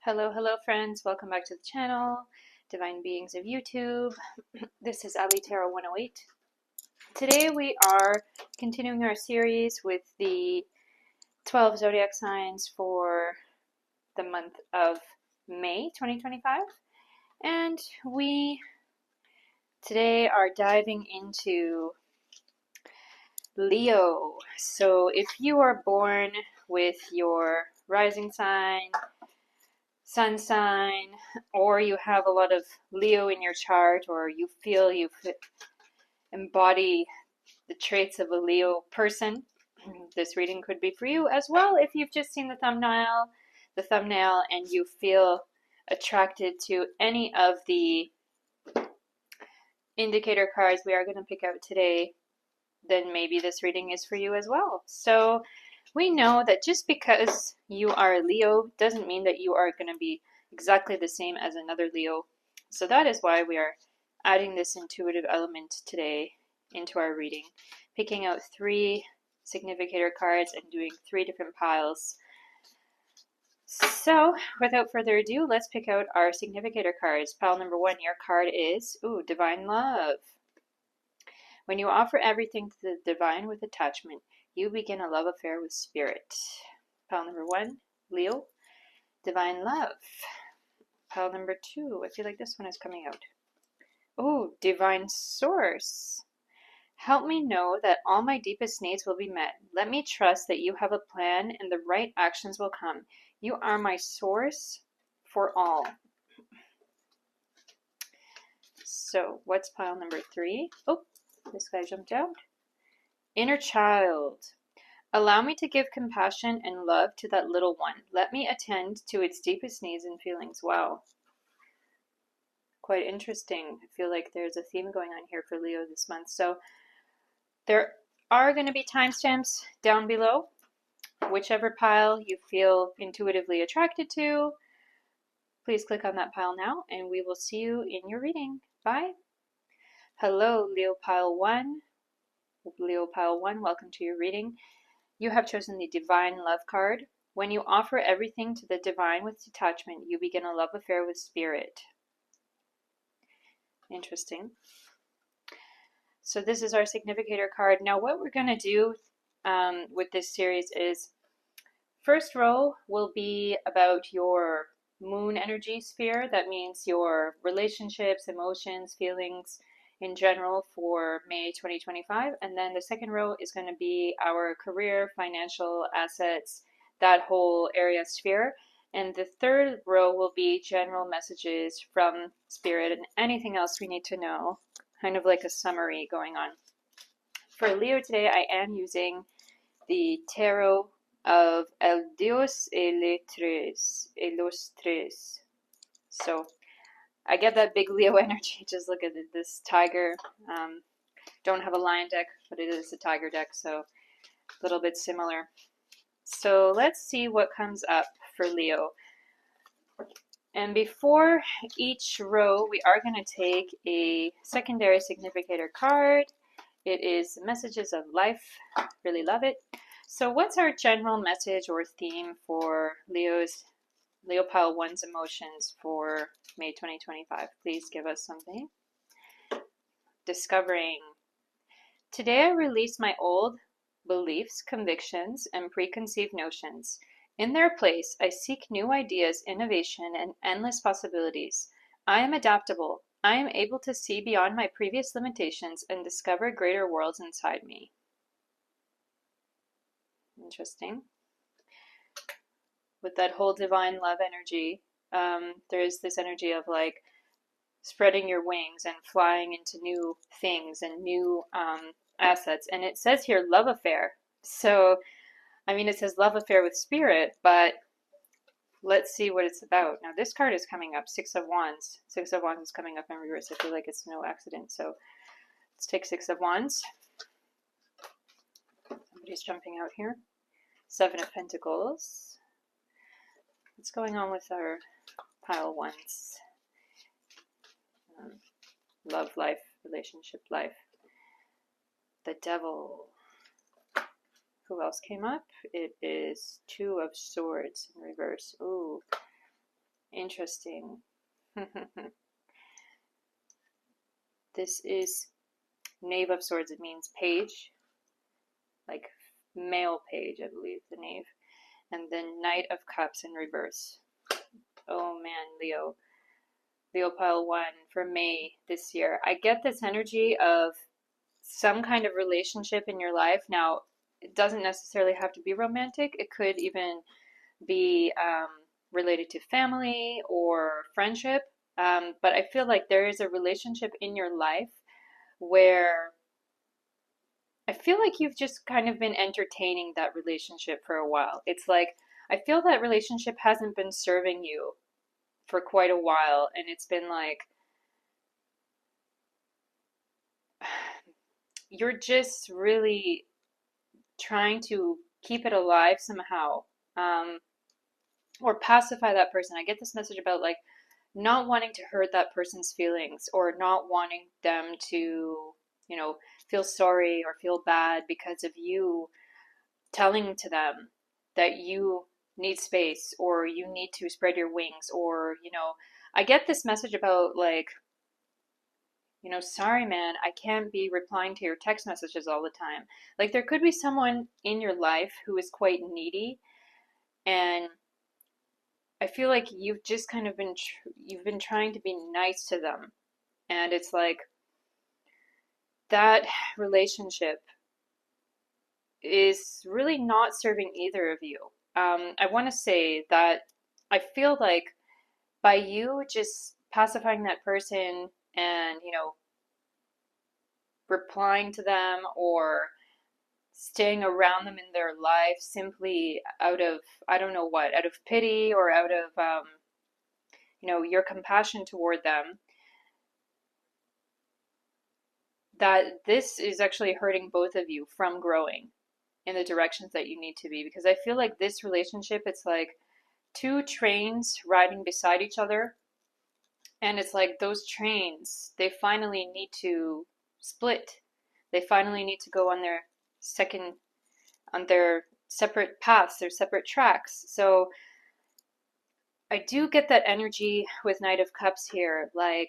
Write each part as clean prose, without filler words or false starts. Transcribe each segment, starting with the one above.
Hello friends, welcome back to the channel, Divine Beings of YouTube. This is Allie Tarot 108. Today we are continuing our series with the 12 zodiac signs for the month of May 2025. And we today are diving into Leo. So if you are born with your rising sign, sun sign, or you have a lot of Leo in your chart, or you feel you embody the traits of a Leo person, this reading could be for you as well. If you've just seen the thumbnail and you feel attracted to any of the indicator cards we are going to pick out today, then maybe this reading is for you as well. So we know that just because you are a Leo doesn't mean that you are going to be exactly the same as another Leo. So that is why we are adding this intuitive element today into our reading, picking out 3 significator cards and doing 3 different piles. So without further ado, let's pick out our significator cards. Pile number 1, your card is, Divine Love. When you offer everything to the divine with attachment, you begin a love affair with spirit. Pile number 1, Leo, Divine Love. Pile number 2, I feel like this one is coming out. Divine Source. Help me know that all my deepest needs will be met. Let me trust that you have a plan and the right actions will come. You are my source for all. So what's pile number 3? This guy jumped out. Inner Child. Allow me to give compassion and love to that little one. Let me attend to its deepest needs and feelings. Wow. Quite interesting. I feel like there's a theme going on here for Leo this month. So there are going to be timestamps down below. Whichever pile you feel intuitively attracted to, please click on that pile now and we will see you in your reading. Bye. Hello, Leo Pile 1. Leo Pile 1, welcome to your reading. You have chosen the Divine Love card. When you offer everything to the divine with detachment, you begin a love affair with spirit. Interesting. So this is our significator card. Now what we're going to do with this series is, first row will be about your moon energy sphere. That means your relationships, emotions, feelings in general for May 2025. And then the second row is going to be our career, financial, assets, that whole area sphere. And the third row will be general messages from Spirit and anything else we need to know, kind of like a summary going on. For Leo today, I am using the Tarot of El Dios y los tres. So I get that big Leo energy. Just look at this tiger. Don't have a lion deck, but it is a tiger deck, so a little bit similar. So let's see what comes up for Leo. And before each row, we are going to take a secondary significator card. It is Messages of Life. Really love it. So what's our general message or theme for Leo Pile 1's emotions for May 2025? Please give us something. Discovering. Today I release my old beliefs, convictions, and preconceived notions. In their place, I seek new ideas, innovation, and endless possibilities. I am adaptable. I am able to see beyond my previous limitations and discover greater worlds inside me. Interesting. With that whole divine love energy, there's this energy of like spreading your wings and flying into new things and new assets. And it says here love affair. So I mean, it says love affair with spirit, but let's see what it's about. Now this card is coming up, 6 of Wands. 6 of Wands is coming up in reverse. I feel like it's no accident. So let's take 6 of Wands. Somebody's jumping out here. 7 of Pentacles. What's going on with our pile 1s? Love life, relationship life. The Devil. Who else came up? It is 2 of Swords in reverse. Ooh. Interesting. This is Knave of Swords. It means page, like male page, I believe, the knave. And then Knight of Cups in reverse. Oh man, Leo. Leo pile 1 for May this year. I get this energy of some kind of relationship in your life. Now, it doesn't necessarily have to be romantic. It could even be related to family or friendship. But I feel like there is a relationship in your life where I feel like you've just kind of been entertaining that relationship for a while. It's like, I feel that relationship hasn't been serving you for quite a while, and it's been like, you're just really trying to keep it alive somehow, or pacify that person. I get this message about like not wanting to hurt that person's feelings or not wanting them to, feel sorry or feel bad because of you telling to them that you need space or you need to spread your wings, or, I get this message about like, sorry man, I can't be replying to your text messages all the time. Like there could be someone in your life who is quite needy, and I feel like you've just kind of you've been trying to be nice to them. And it's like that relationship is really not serving either of you. I want to say that I feel like by you just pacifying that person and, replying to them or staying around them in their life simply out of, I don't know what, out of pity or out of, your compassion toward them, that this is actually hurting both of you from growing in the directions that you need to be. Because I feel like this relationship, it's like two trains riding beside each other. And it's like those trains, they finally need to split. They finally need to go on their separate paths, their separate tracks. So I do get that energy with Knight of Cups here. Like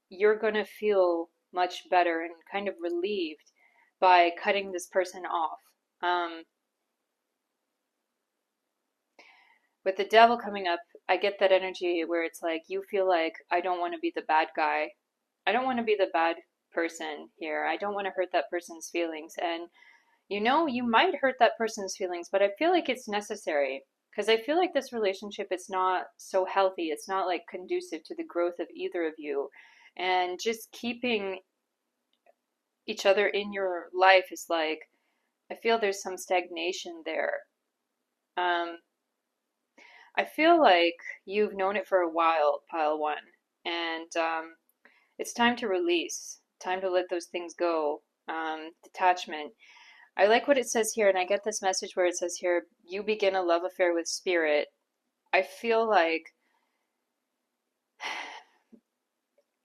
you're going to feel much better and kind of relieved by cutting this person off. With the Devil coming up, I get that energy where it's like you feel like I don't want to be the bad guy. I don't want to be the bad person here. I don't want to hurt that person's feelings. And you might hurt that person's feelings, but I feel like it's necessary because I feel like this relationship is not so healthy. It's not like conducive to the growth of either of you. And just keeping each other in your life is like, I feel there's some stagnation there. Um, I feel like you've known it for a while, pile 1, and it's time to release, time to let those things go. Detachment. I like what it says here, and I get this message where it says here, you begin a love affair with spirit. I feel like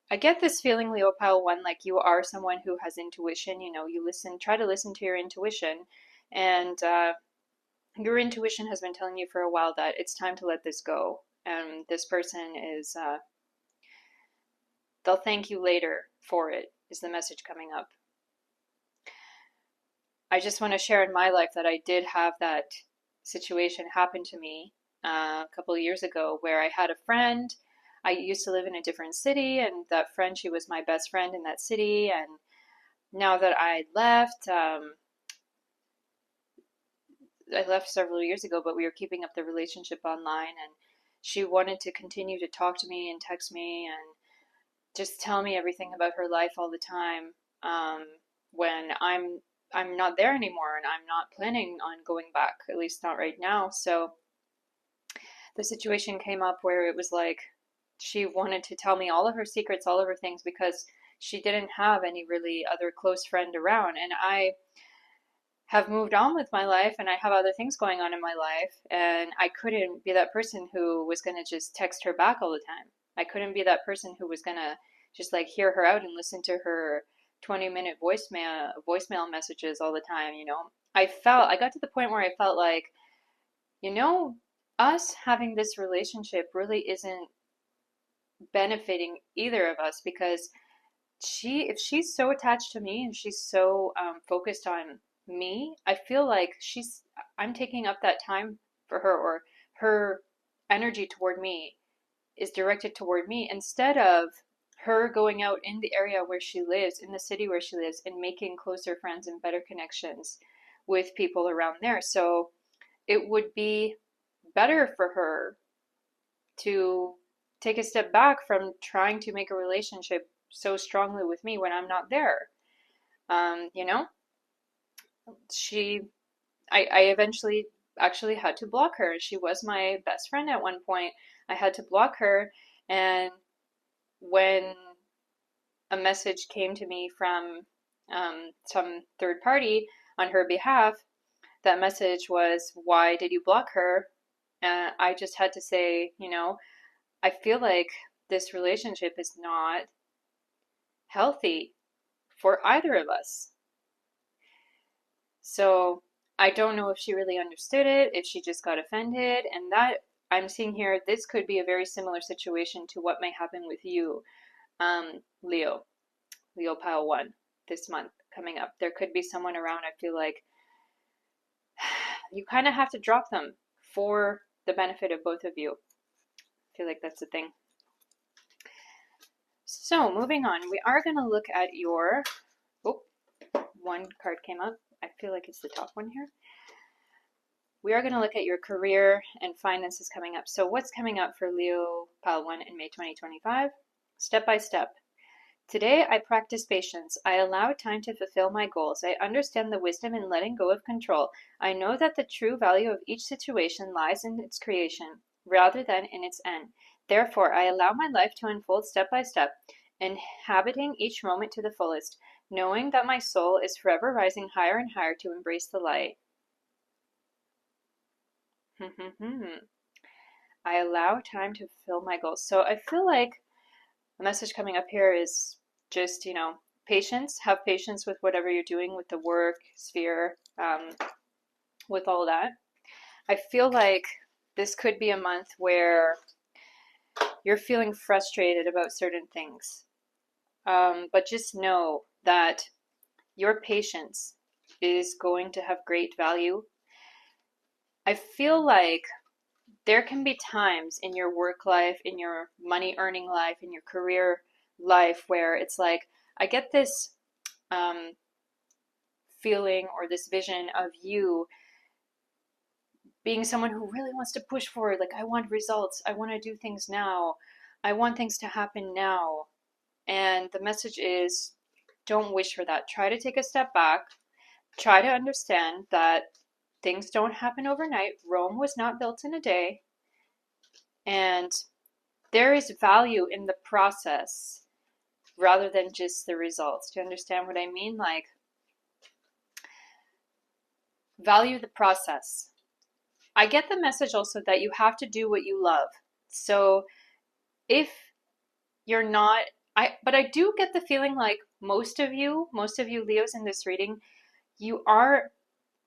I get this feeling, Leo pile 1, like you are someone who has intuition. You try to listen to your intuition, and your intuition has been telling you for a while that it's time to let this go. And this person is, they'll thank you later for it, is the message coming up. I just want to share in my life that I did have that situation happen to me a couple of years ago where I had a friend. I used to live in a different city, and that friend, she was my best friend in that city. And now that I left several years ago, but we were keeping up the relationship online, and she wanted to continue to talk to me and text me and just tell me everything about her life all the time, when I'm not there anymore and I'm not planning on going back, at least not right now. So the situation came up where it was like she wanted to tell me all of her secrets, all of her things, because she didn't have any really other close friend around. And I have moved on with my life and I have other things going on in my life, and I couldn't be that person who was going to just text her back all the time. I couldn't be that person who was going to just like hear her out and listen to her 20-minute voicemail messages all the time. I got to the point where I felt like, us having this relationship really isn't benefiting either of us, because if she's so attached to me and she's so focused on me, I feel like I'm taking up that time for her, or her energy toward me is directed toward me, instead of her going out in the area where she lives, in the city where she lives, and making closer friends and better connections with people around there. So it would be better for her to take a step back from trying to make a relationship so strongly with me when I'm not there. You know, she, I eventually actually had to block her. She was my best friend at one point. I had to block her, and when a message came to me from some third party on her behalf, that message was, "Why did you block her?" And I just had to say, I feel like this relationship is not healthy for either of us. So I don't know if she really understood it, if she just got offended, and that I'm seeing here, this could be a very similar situation to what may happen with you, Leo Pile 1, this month coming up. There could be someone around. I feel like you kind of have to drop them for the benefit of both of you. I feel like that's the thing. So moving on, we are going to look at your, oh, one card came up. I feel like it's the top one here. We are going to look at your career and finances coming up. So what's coming up for Leo Pile 1 in May 2025? Step by step. Today I practice patience. I allow time to fulfill my goals. I understand the wisdom in letting go of control. I know that the true value of each situation lies in its creation rather than in its end. Therefore, I allow my life to unfold step by step, inhabiting each moment to the fullest, knowing that my soul is forever rising higher and higher to embrace the light. I allow time to fulfill my goals. So I feel like the message coming up here is just, patience. Have patience with whatever you're doing with the work sphere, with all that. I feel like this could be a month where you're feeling frustrated about certain things. But just know that your patience is going to have great value. I feel like there can be times in your work life, in your money earning life, in your career life where it's like, I get this feeling or this vision of you being someone who really wants to push forward. Like, I want results. I want to do things now. I want things to happen now. And the message is, don't wish for that. Try to take a step back. Try to understand that things don't happen overnight. Rome was not built in a day. And there is value in the process rather than just the results. Do you understand what I mean? Like, value the process. I get the message also that you have to do what you love. So if you're not, but I do get the feeling like most of you Leos in this reading, you are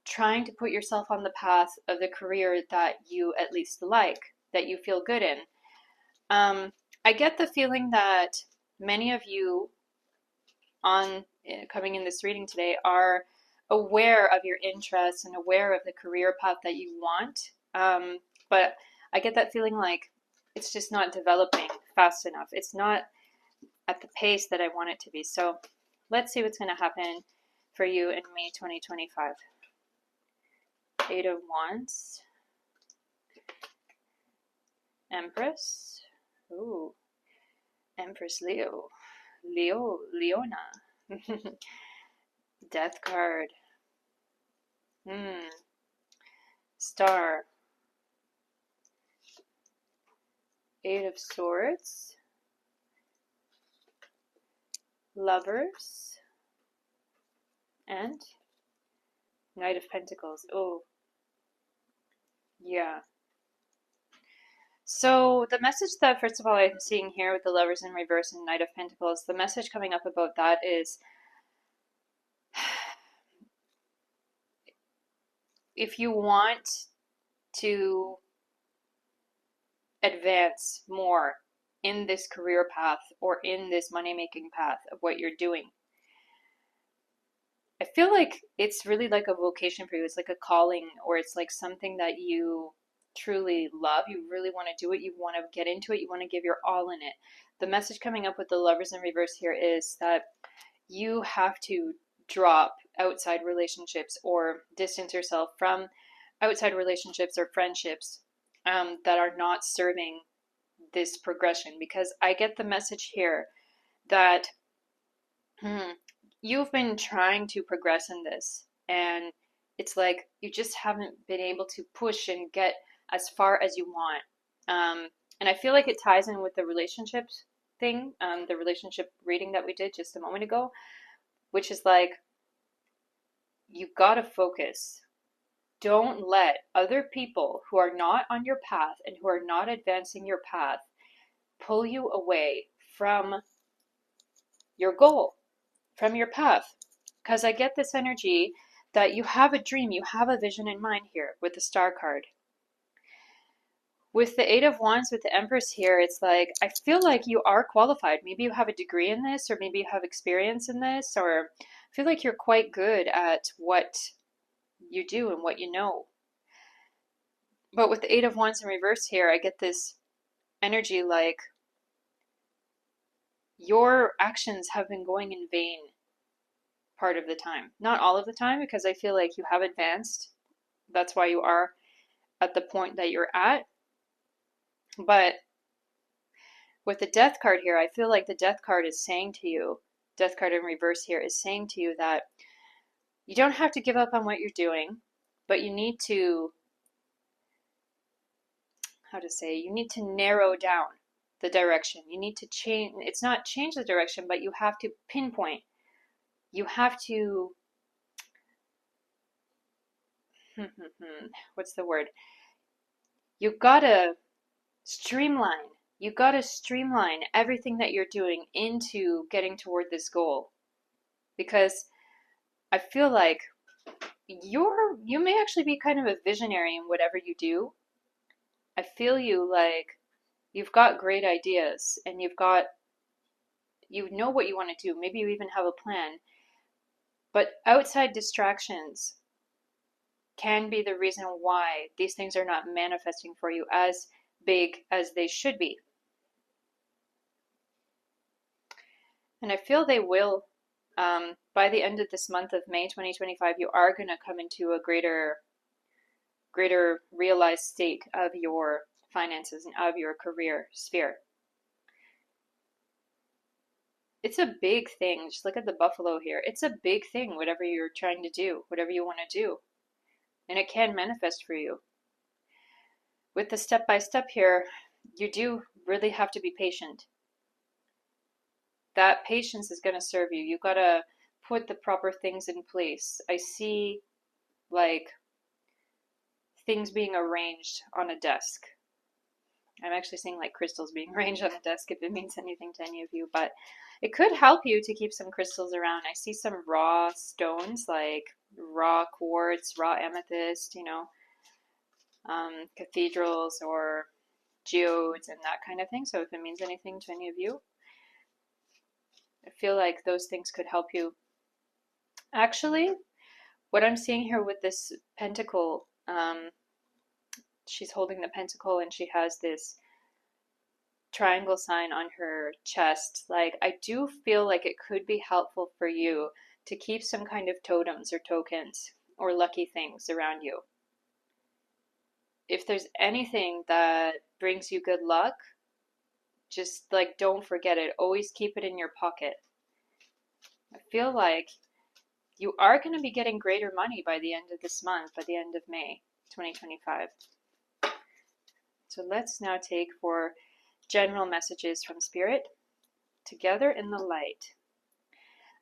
trying to put yourself on the path of the career that you at least like, that you feel good in. I get the feeling that many of you coming in this reading today are aware of your interests and aware of the career path that you want. But I get that feeling like it's just not developing fast enough. It's not at the pace that I want it to be. So let's see what's going to happen for you in May 2025. 8 of Wands. Empress. Ooh. Empress Leo. Leona. Death card. Star. 8 of Swords. Lovers. And Knight of Pentacles. Oh, yeah. So the message that, first of all, I'm seeing here with the Lovers in reverse and Knight of Pentacles, the message coming up about that is, if you want to advance more in this career path or in this money-making path of what you're doing. I feel like it's really like a vocation for you. It's like a calling, or it's like something that you truly love. You really want to do it. You want to get into it. You want to give your all in it. The message coming up with the Lovers in reverse here is that you have to drop outside relationships or distance yourself from outside relationships or friendships that are not serving this progression. Because I get the message here that you've been trying to progress in this, and it's like you just haven't been able to push and get as far as you want. And I feel like it ties in with the relationships thing, the relationship reading that we did just a moment ago, which is like, you gotta focus. Don't let other people who are not on your path and who are not advancing your path pull you away from your goal, from your path. Because I get this energy that you have a dream, you have a vision in mind here with the Star card. With the Eight of Wands, with the Empress here, it's like, I feel like you are qualified. Maybe you have a degree in this, or maybe you have experience in this, or I feel like you're quite good at what you do and what you know. But with the Eight of Wands in reverse here, I get this energy like your actions have been going in vain part of the time. Not all of the time, because I feel like you have advanced. That's why you are at the point that you're at. But with the Death card here, I feel like the Death card is saying to you, Death card in reverse here is saying to you that you don't have to give up on what you're doing, but you need to, you need to narrow down the direction. You need to change, it's not change the direction, but you have to pinpoint. You have to, what's the word? You gotta streamline. You gotta streamline everything that you're doing into getting toward this goal. Because I feel like you may actually be kind of a visionary in whatever you do. I feel you like you've got great ideas, and you know what you want to do. Maybe you even have a plan. But outside distractions can be the reason why these things are not manifesting for you as big as they should be. And I feel they will. By the end of this month of May 2025, you are going to come into a greater realized state of your finances and of your career sphere. It's a big thing. Just look at the buffalo here. It's a big thing, whatever you're trying to do, whatever you want to do. And it can manifest for you. With the step-by-step here, you do really have to be patient. That patience is going to serve you. You got to put the proper things in place. I see like things being arranged on a desk. I'm actually seeing like crystals being arranged on a desk, if it means anything to any of you, but it could help you to keep some crystals around. I see some raw stones, like raw quartz, raw amethyst, cathedrals or geodes and that kind of thing. So if it means anything to any of you, I feel like those things could help you. Actually, what I'm seeing here with this pentacle, she's holding the pentacle and she has this triangle sign on her chest. Like, I do feel like it could be helpful for you to keep some kind of totems or tokens or lucky things around you. If there's anything that brings you good luck, just like don't forget it. Always keep it in your pocket. I feel like you are going to be getting greater money by the end of this month, by the end of May 2025. So let's now take for general messages from Spirit. Together in the light.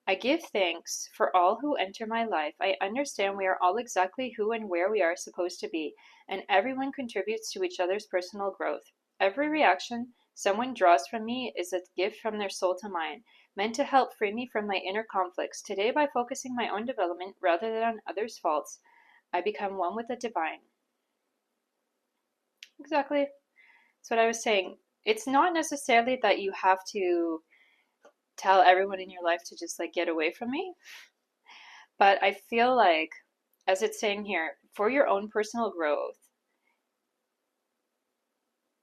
I give thanks for all who enter my life. I understand we are all exactly who and where we are supposed to be, and everyone contributes to each other's personal growth. Every reaction someone draws from me is a gift from their soul to mine, meant to help free me from my inner conflicts. Today, by focusing my own development rather than on others' faults, I become one with the divine. Exactly. That's what I was saying. it's not necessarily that you have to tell everyone in your life to just like get away from me, but I feel like, as it's saying here, for your own personal growth,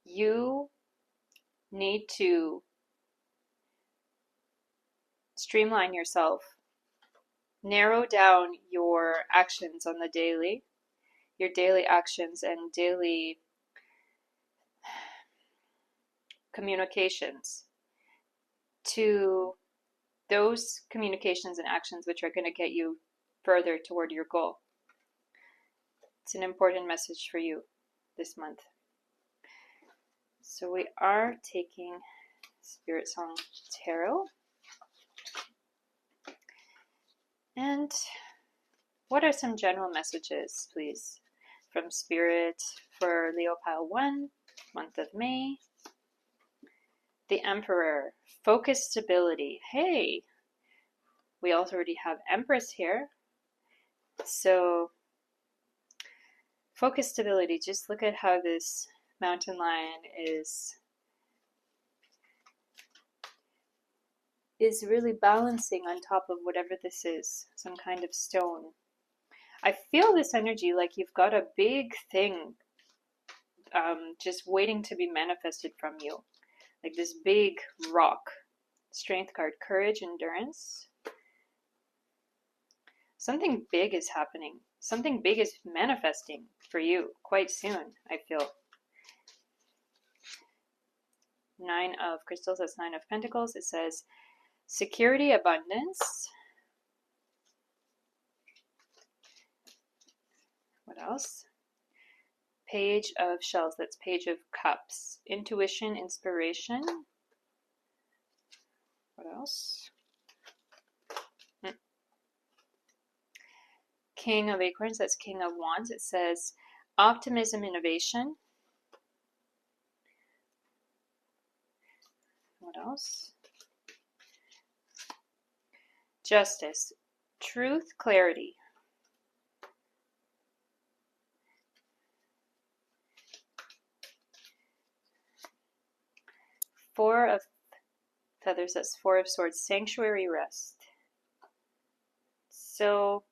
you need to streamline yourself, narrow down your actions on the daily, your daily actions and daily communications to those communications and actions which are going to get you further toward your goal. It's an important message for you this month. So we are taking Spirit Song Tarot. And what are some general messages, please, from Spirit for Leo Pile 1, month of May? The Emperor, focus, stability. Hey, we already have Empress here. So focus, stability. Just look at how this mountain lion is really balancing on top of whatever this is, some kind of stone. I feel this energy like you've got a big thing just waiting to be manifested from you. Like this big rock. Strength card, courage, endurance. Something big is happening. Something big is manifesting for you quite soon, I feel. Nine of Crystals, that's Nine of Pentacles. It says security, abundance. What else? Page of Shells, that's Page of Cups. Intuition, inspiration. What else? King of Acorns, that's King of Wands. It says optimism, innovation. What else? Justice, truth, clarity. Four of Feathers, that's Four of Swords, sanctuary, rest. So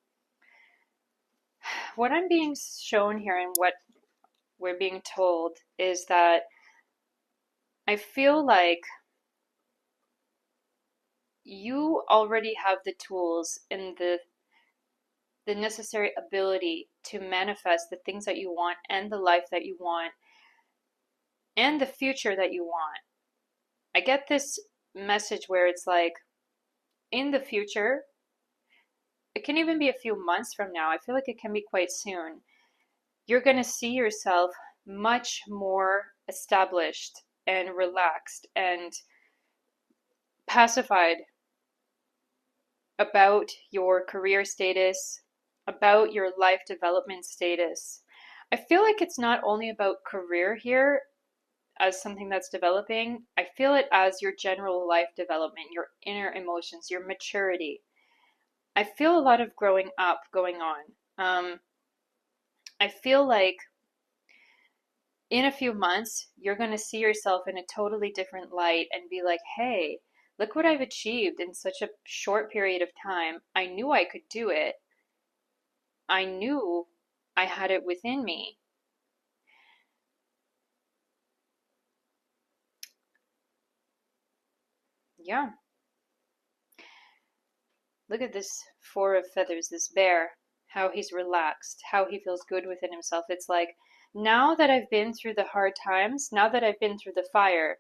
what I'm being shown here and what we're being told is that I feel like you already have the tools and the necessary ability to manifest the things that you want and the life that you want and the future that you want. I get this message where it's like, in the future, it can even be a few months from now, I feel like it can be quite soon, you're going to see yourself much more established and relaxed and pacified about your career status, about your life development status. I feel like it's not only about career here as something that's developing. I feel it as your general life development, your inner emotions, your maturity. I feel a lot of growing up going on. I feel like in a few months, you're going to see yourself in a totally different light and be like, hey, look what I've achieved in such a short period of time. I knew I could do it. I knew I had it within me. Yeah. Look at this Four of Feathers, this bear, how he's relaxed, how he feels good within himself. It's like, now that I've been through the hard times, now that I've been through the fire,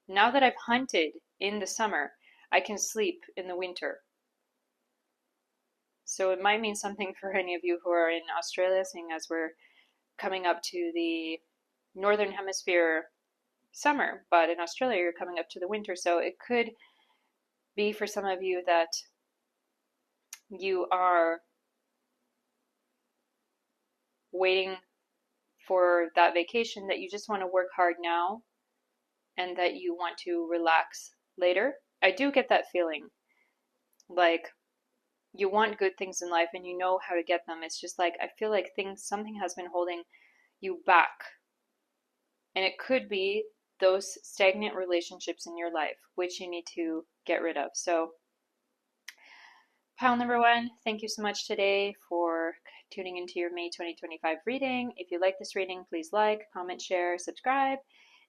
now that I've hunted in the summer, I can sleep in the winter. So it might mean something for any of you who are in Australia, seeing as we're coming up to the Northern Hemisphere summer, but in Australia you're coming up to the winter. So it could be for some of you that you are waiting for that vacation, that you just want to work hard now and that you want to relax later. I do get that feeling. Like, you want good things in life and you know how to get them. It's just like, I feel like something has been holding you back. And it could be those stagnant relationships in your life, which you need to get rid of. So pile number one, thank you so much today for tuning into your May 2025 reading. If you like this reading, please like, comment, share, subscribe,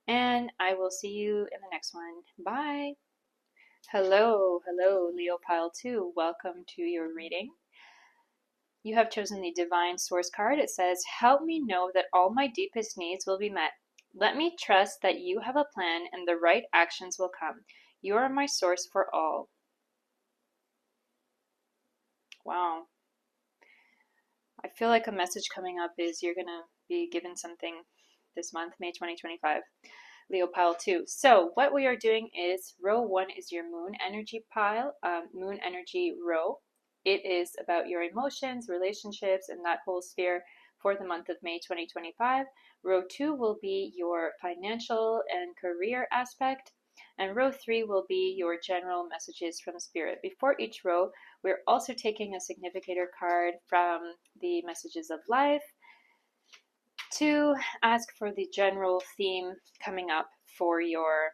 and I will see you in the next one. Bye. Hello, Leo pile 2. Welcome to your reading. You have chosen the Divine Source card. It says, help me know that all my deepest needs will be met. Let me trust that you have a plan and the right actions will come. You are my source for all. Wow. I feel like a message coming up is you're going to be given something this month, May 2025. Leo pile 2. So what we are doing is row 1 is your moon energy pile, moon energy row. It is about your emotions, relationships, and that whole sphere for the month of May 2025. Row 2 will be your financial and career aspect. And row 3 will be your general messages from Spirit. Before each row, we're also taking a significator card from the messages of life to ask for the general theme coming up for your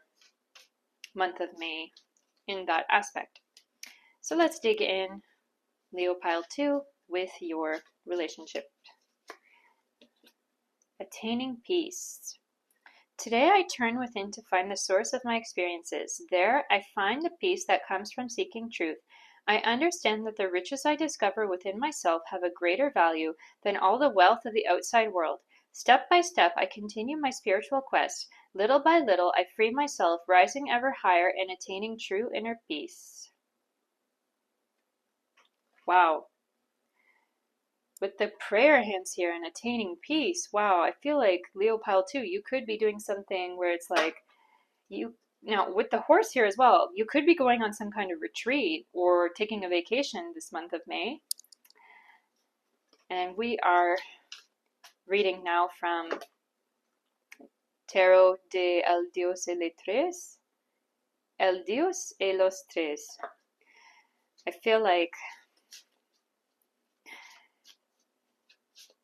month of May in that aspect. So let's dig in, Leo pile 2, with your relationship. Attaining peace. Today I turn within to find the source of my experiences. There I find the peace that comes from seeking truth. I understand that the riches I discover within myself have a greater value than all the wealth of the outside world. Step by step I continue my spiritual quest. Little by little I free myself, rising ever higher and attaining true inner peace. Wow. With the prayer hands here and attaining peace, wow, I feel like Leo pile 2, you could be doing something where it's like now with the horse here as well, you could be going on some kind of retreat or taking a vacation this month of May. And we are reading now from Tarot de El Dios y los Tres. El Dios y los Tres. I feel like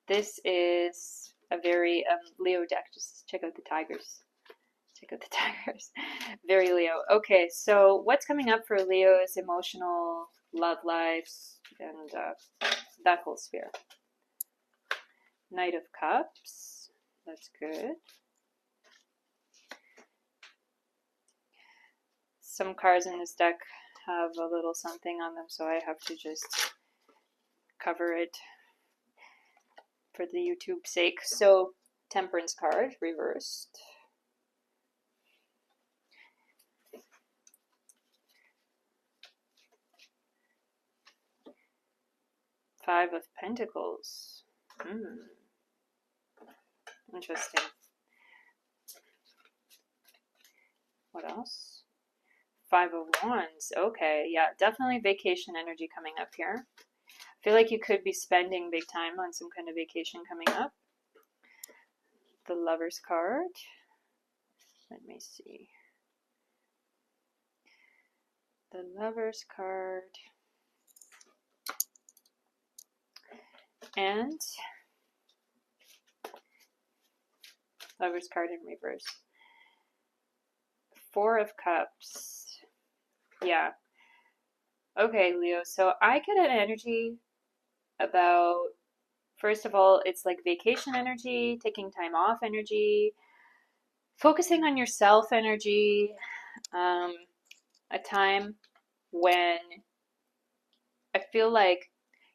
this is a very Leo deck. Just check out the tigers. Check out the tigers. Very Leo. Okay, so what's coming up for Leo's emotional love lives and that whole sphere? Knight of Cups. That's good. Some cards in this deck have a little something on them, so I have to just cover it for the YouTube sake. So, Temperance card, reversed. Five of Pentacles. Interesting. What else? Five of Wands. Okay, yeah, definitely vacation energy coming up here. I feel like you could be spending big time on some kind of vacation coming up. The Lover's card. Let me see. The Lover's card. And Lover's card in reverse. Four of Cups. Yeah. Okay, Leo. So I get an energy about, first of all, it's like vacation energy, taking time off energy, focusing on yourself energy, a time when I feel like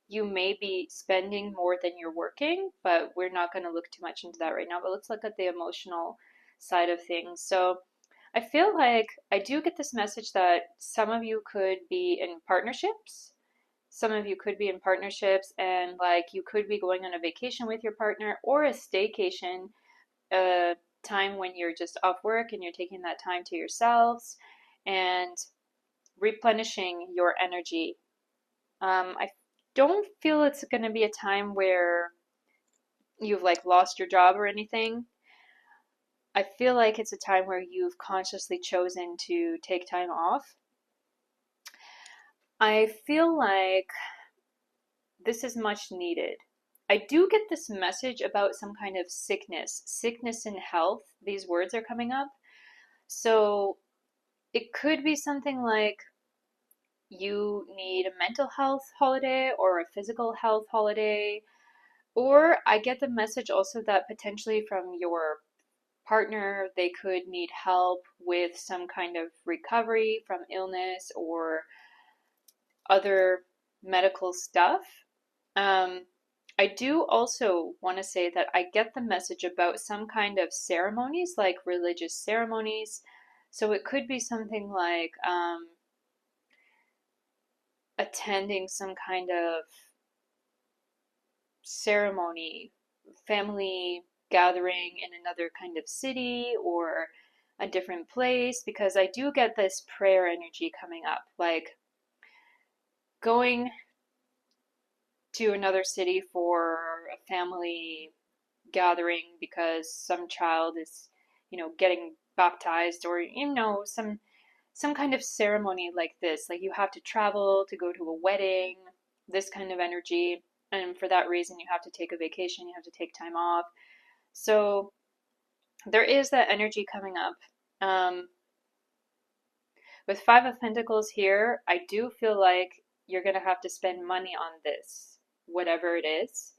you may be spending more than you're working, but we're not going to look too much into that right now. But let's look at the emotional side of things. So I feel like I do get this message that some of you could be in partnerships. Some of you could be in partnerships, and like you could be going on a vacation with your partner or a staycation, a time when you're just off work and you're taking that time to yourselves and replenishing your energy. I don't feel it's going to be a time where you've like lost your job or anything. I feel like it's a time where you've consciously chosen to take time off. I feel like this is much needed. I do get this message about some kind of sickness in health. These words are coming up. So it could be something like you need a mental health holiday or a physical health holiday. Or I get the message also that potentially from your partner, they could need help with some kind of recovery from illness or other medical stuff. Um, I do also want to say that I get the message about some kind of ceremonies, like religious ceremonies. So it could be something like attending some kind of ceremony, family gathering in another kind of city or a different place, because I do get this prayer energy coming up, like going to another city for a family gathering because some child is, getting baptized, or some kind of ceremony like this. Like you have to travel to go to a wedding, this kind of energy. And for that reason, you have to take a vacation, you have to take time off. So there is that energy coming up. With Five of Pentacles here, I do feel like you're going to have to spend money on this, whatever it is.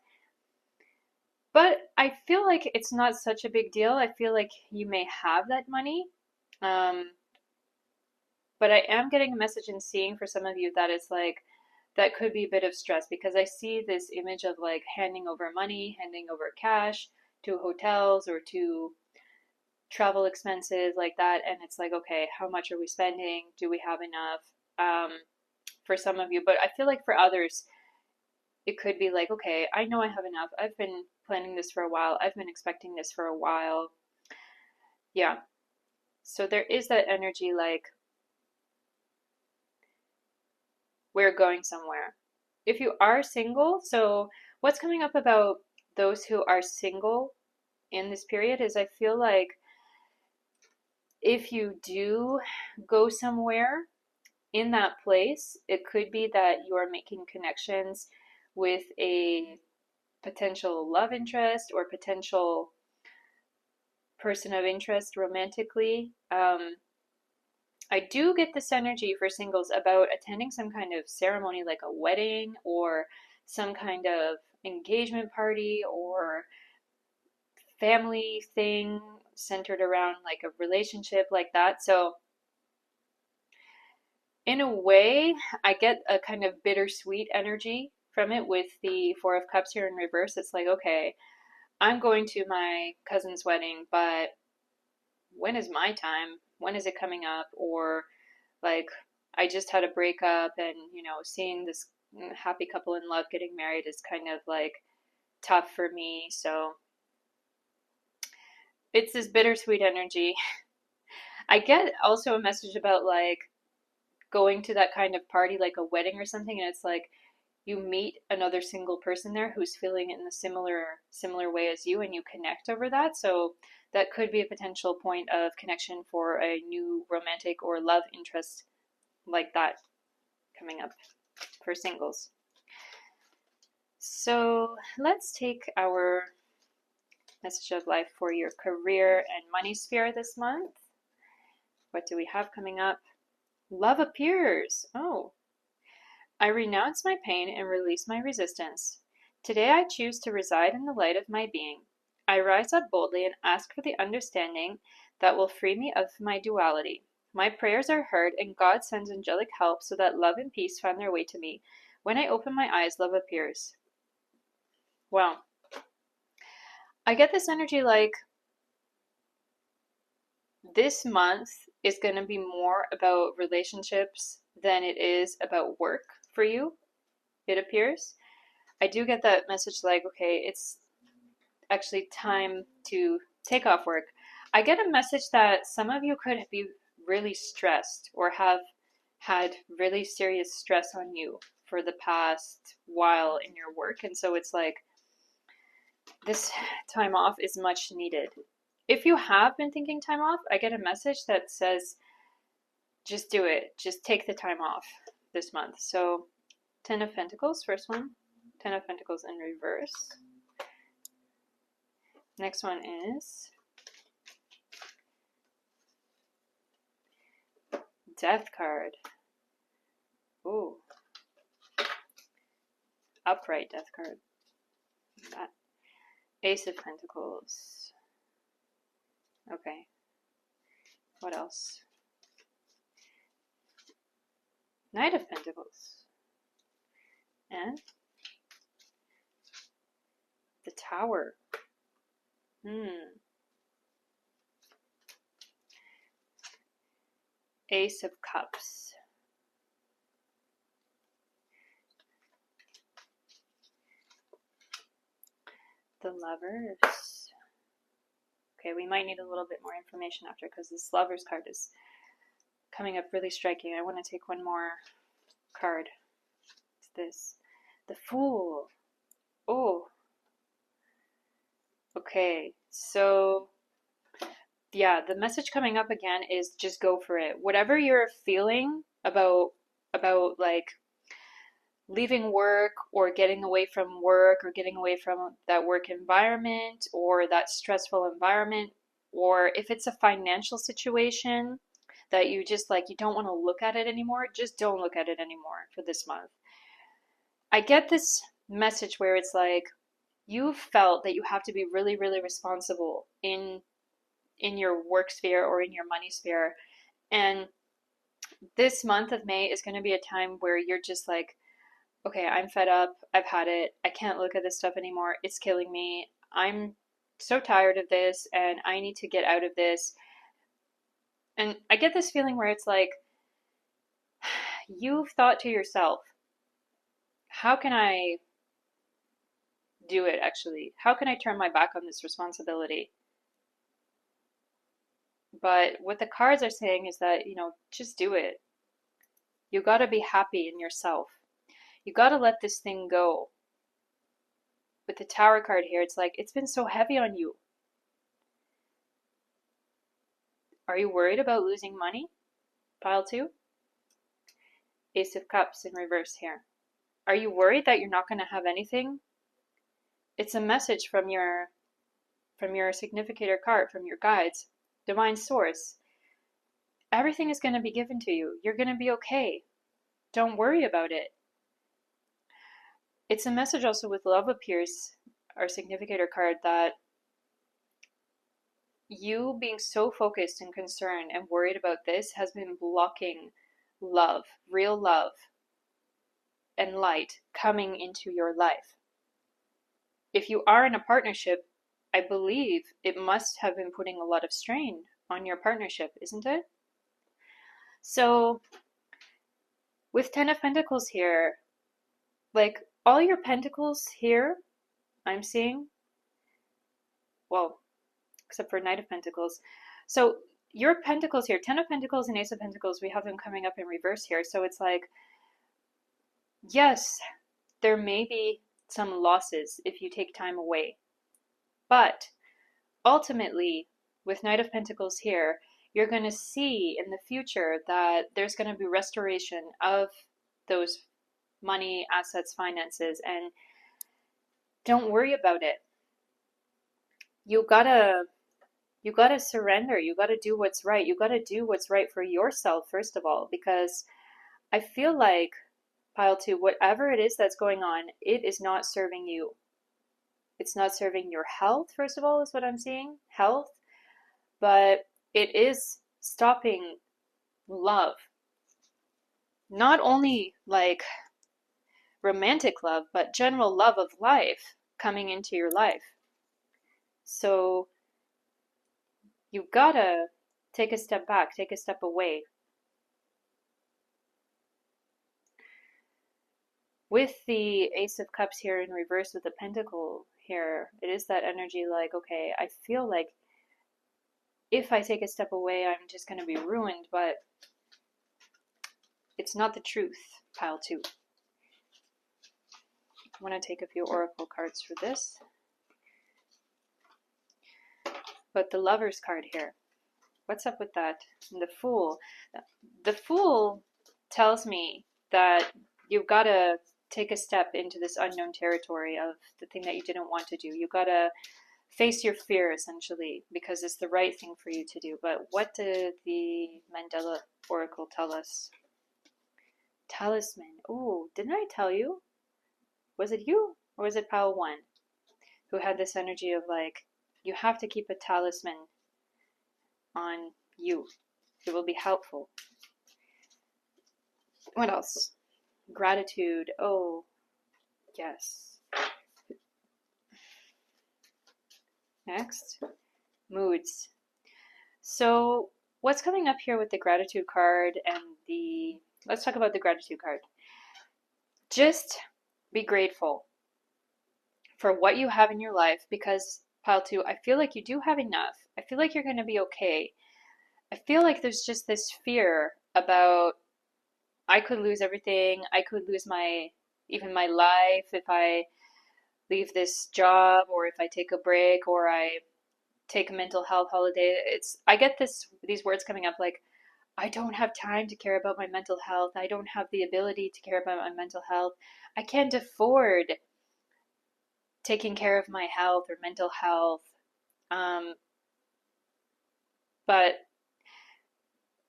But I feel like it's not such a big deal. I feel like you may have that money. But I am getting a message and seeing for some of you that is like, that could be a bit of stress, because I see this image of like handing over money, handing over cash to hotels or to travel expenses like that. And it's like, okay, how much are we spending? Do we have enough? For some of you, but I feel like for others, it could be like, okay, I know I have enough. I've been planning this for a while. I've been expecting this for a while. Yeah. So there is that energy like, we're going somewhere. If you are single, so what's coming up about those who are single in this period is I feel like if you do go somewhere in that place, it could be that you are making connections with a potential love interest or potential person of interest romantically. I do get this energy for singles about attending some kind of ceremony like a wedding or some kind of engagement party or family thing centered around like a relationship like that. So in a way, I get a kind of bittersweet energy from it with the Four of Cups here in reverse. It's like, okay, I'm going to my cousin's wedding, but when is my time? When is it coming up? Or like, I just had a breakup, and seeing this happy couple in love getting married is kind of like tough for me. So it's this bittersweet energy. I get also a message about like going to that kind of party, like a wedding or something, and it's like you meet another single person there who's feeling it in a similar way as you, and you connect over that. So that could be a potential point of connection for a new romantic or love interest like that coming up for singles. So let's take our message of life for your career and money sphere this month. What do we have coming up? Love appears. Oh. I renounce my pain and release my resistance. Today I choose to reside in the light of my being. I rise up boldly and ask for the understanding that will free me of my duality. My prayers are heard, and God sends angelic help so that love and peace find their way to me. When I open my eyes, love appears. Wow. I get this energy like this month is going to be more about relationships than it is about work for you, it appears. I do get that message like, okay, it's actually time to take off work. I get a message that some of you could be really stressed or have had really serious stress on you for the past while in your work. And so it's like this time off is much needed. If you have been thinking time off, I get a message that says, just do it. Just take the time off this month. So 10 of Pentacles, first one. 10 of Pentacles in reverse. Next one is Death card. Ooh. Upright death card. That. Ace of Pentacles. Okay. What else? Knight of Pentacles. And the Tower. Ace of Cups. The Lovers. Okay, we might need a little bit more information after because this Lovers card is coming up really striking. I want to take one more card. It's this. The Fool. Oh. Okay, so yeah, the message coming up again is just go for it. Whatever you're feeling about like leaving work or getting away from work or getting away from that work environment or that stressful environment, or if it's a financial situation that you just like, you don't want to look at it anymore, just don't look at it anymore for this month. I get this message where it's like, you felt that you have to be really, really responsible in your work sphere or in your money sphere. And this month of May is going to be a time where you're just like, okay, I'm fed up. I've had it. I can't look at this stuff anymore. It's killing me. I'm so tired of this and I need to get out of this. And I get this feeling where it's like, you've thought to yourself, how can I do it actually? How can I turn my back on this responsibility? But what the cards are saying is that, just do it. You got to be happy in yourself. You got to let this thing go. With the Tower card here, it's like, it's been so heavy on you. Are you worried about losing money? Pile 2. Ace of Cups in reverse here. Are you worried that you're not going to have anything? It's a message from your significator card, from your guides, divine source. Everything is going to be given to you. You're going to be okay. Don't worry about it. It's a message also with Love appears, our significator card, that you being so focused and concerned and worried about this has been blocking love, real love, and light coming into your life. If you are in a partnership, I believe it must have been putting a lot of strain on your partnership, isn't it? So with 10 of Pentacles here, like all your pentacles here, I'm seeing, well, except for Knight of Pentacles. So your pentacles here, 10 of Pentacles and Ace of Pentacles, we have them coming up in reverse here. So it's like, yes, there may be some losses if you take time away. But ultimately, with Knight of Pentacles here, you're going to see in the future that there's going to be restoration of those money, assets, finances, and don't worry about it. You gotta surrender. You gotta do what's right. You gotta do what's right for yourself, first of all, because I feel like, Pile 2, whatever it is that's going on, it is not serving you. It's not serving your health, first of all, is what I'm seeing. Health. But it is stopping love. Not only like romantic love, but general love of life coming into your life. So you gotta take a step back, take a step away. With the Ace of Cups here in reverse with the Pentacle here, it is that energy like, okay, I feel like if I take a step away, I'm just going to be ruined, but it's not the truth, Pile 2. I want to take a few Oracle cards for this. But the Lover's card here, what's up with that? And the Fool. The Fool tells me that you've got to take a step into this unknown territory of the thing that you didn't want to do. You got to face your fear, essentially, because it's the right thing for you to do. But what did the Mandela Oracle tell us? Talisman. Oh, didn't I tell you? Was it you or was it Pile 1 who had this energy of like, you have to keep a talisman on you. It will be helpful. What else? Gratitude. Oh, yes. Next, moods. So what's coming up here with the gratitude card and let's talk about the gratitude card. Just be grateful for what you have in your life, because Pile 2, I feel like you do have enough. I feel like you're going to be okay. I feel like there's just this fear about, I could lose everything. I could lose even my life if I leave this job, or if I take a break, or I take a mental health holiday. I get these words coming up like, I don't have time to care about my mental health. I don't have the ability to care about my mental health. I can't afford taking care of my health or mental health. But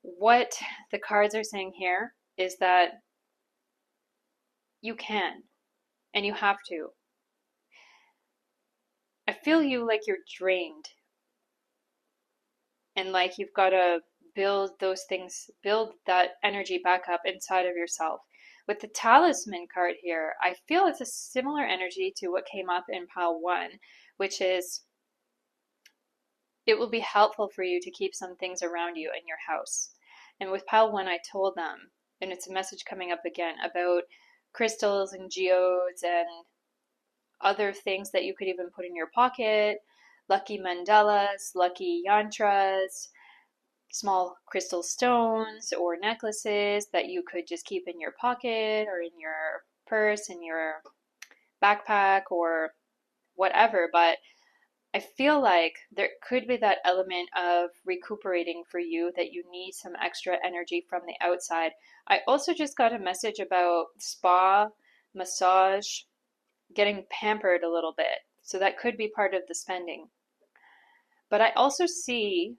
what the cards are saying here is that you can, and you have to. I feel you like you're drained, and like you've got to build those things, build that energy back up inside of yourself. With the talisman card here, I feel it's a similar energy to what came up in Pile 1, which is it will be helpful for you to keep some things around you in your house. And with Pile 1, I told them, and it's a message coming up again about crystals and geodes and other things that you could even put in your pocket, lucky mandalas, lucky yantras, small crystal stones or necklaces that you could just keep in your pocket or in your purse, in your backpack or whatever. But I feel like there could be that element of recuperating for you, that you need some extra energy from the outside. I also just got a message about spa, massage, getting pampered a little bit. So that could be part of the spending. But I also see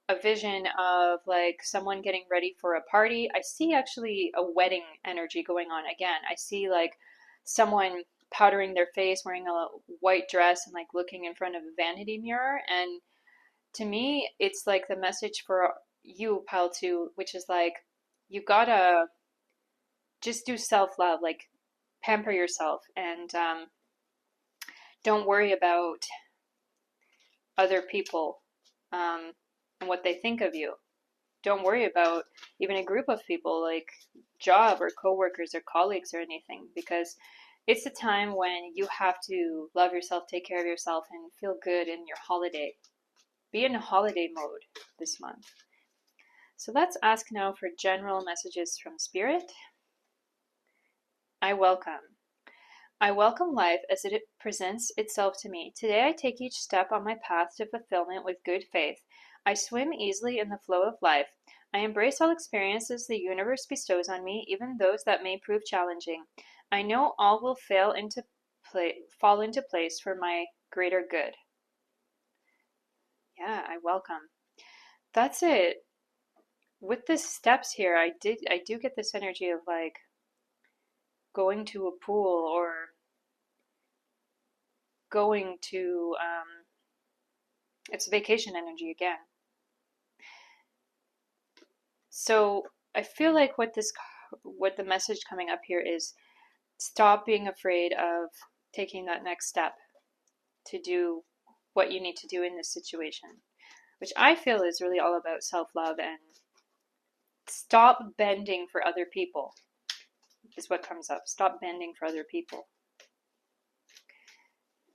a vision of like someone getting ready for a party. I see actually a wedding energy going on again. I see like someone powdering their face, wearing a white dress and like looking in front of a vanity mirror. And to me, it's like the message for you, Pile 2, which is like, you gotta just do self-love, like pamper yourself, and don't worry about other people and what they think of you. Don't worry about even a group of people like job or coworkers or colleagues or anything, because it's a time when you have to love yourself, take care of yourself, and feel good in your holiday. Be in a holiday mode this month. So let's ask now for general messages from Spirit. I welcome life as it presents itself to me. Today I take each step on my path to fulfillment with good faith. I swim easily in the flow of life. I embrace all experiences the universe bestows on me, even those that may prove challenging. I know all will fall into place for my greater good. Yeah, I welcome. That's it. With the steps here, I do get this energy of like going to a pool or going to it's vacation energy again. So I feel like what the message coming up here is, stop being afraid of taking that next step to do what you need to do in this situation, which I feel is really all about self-love, and stop bending for other people is what comes up. Stop bending for other people.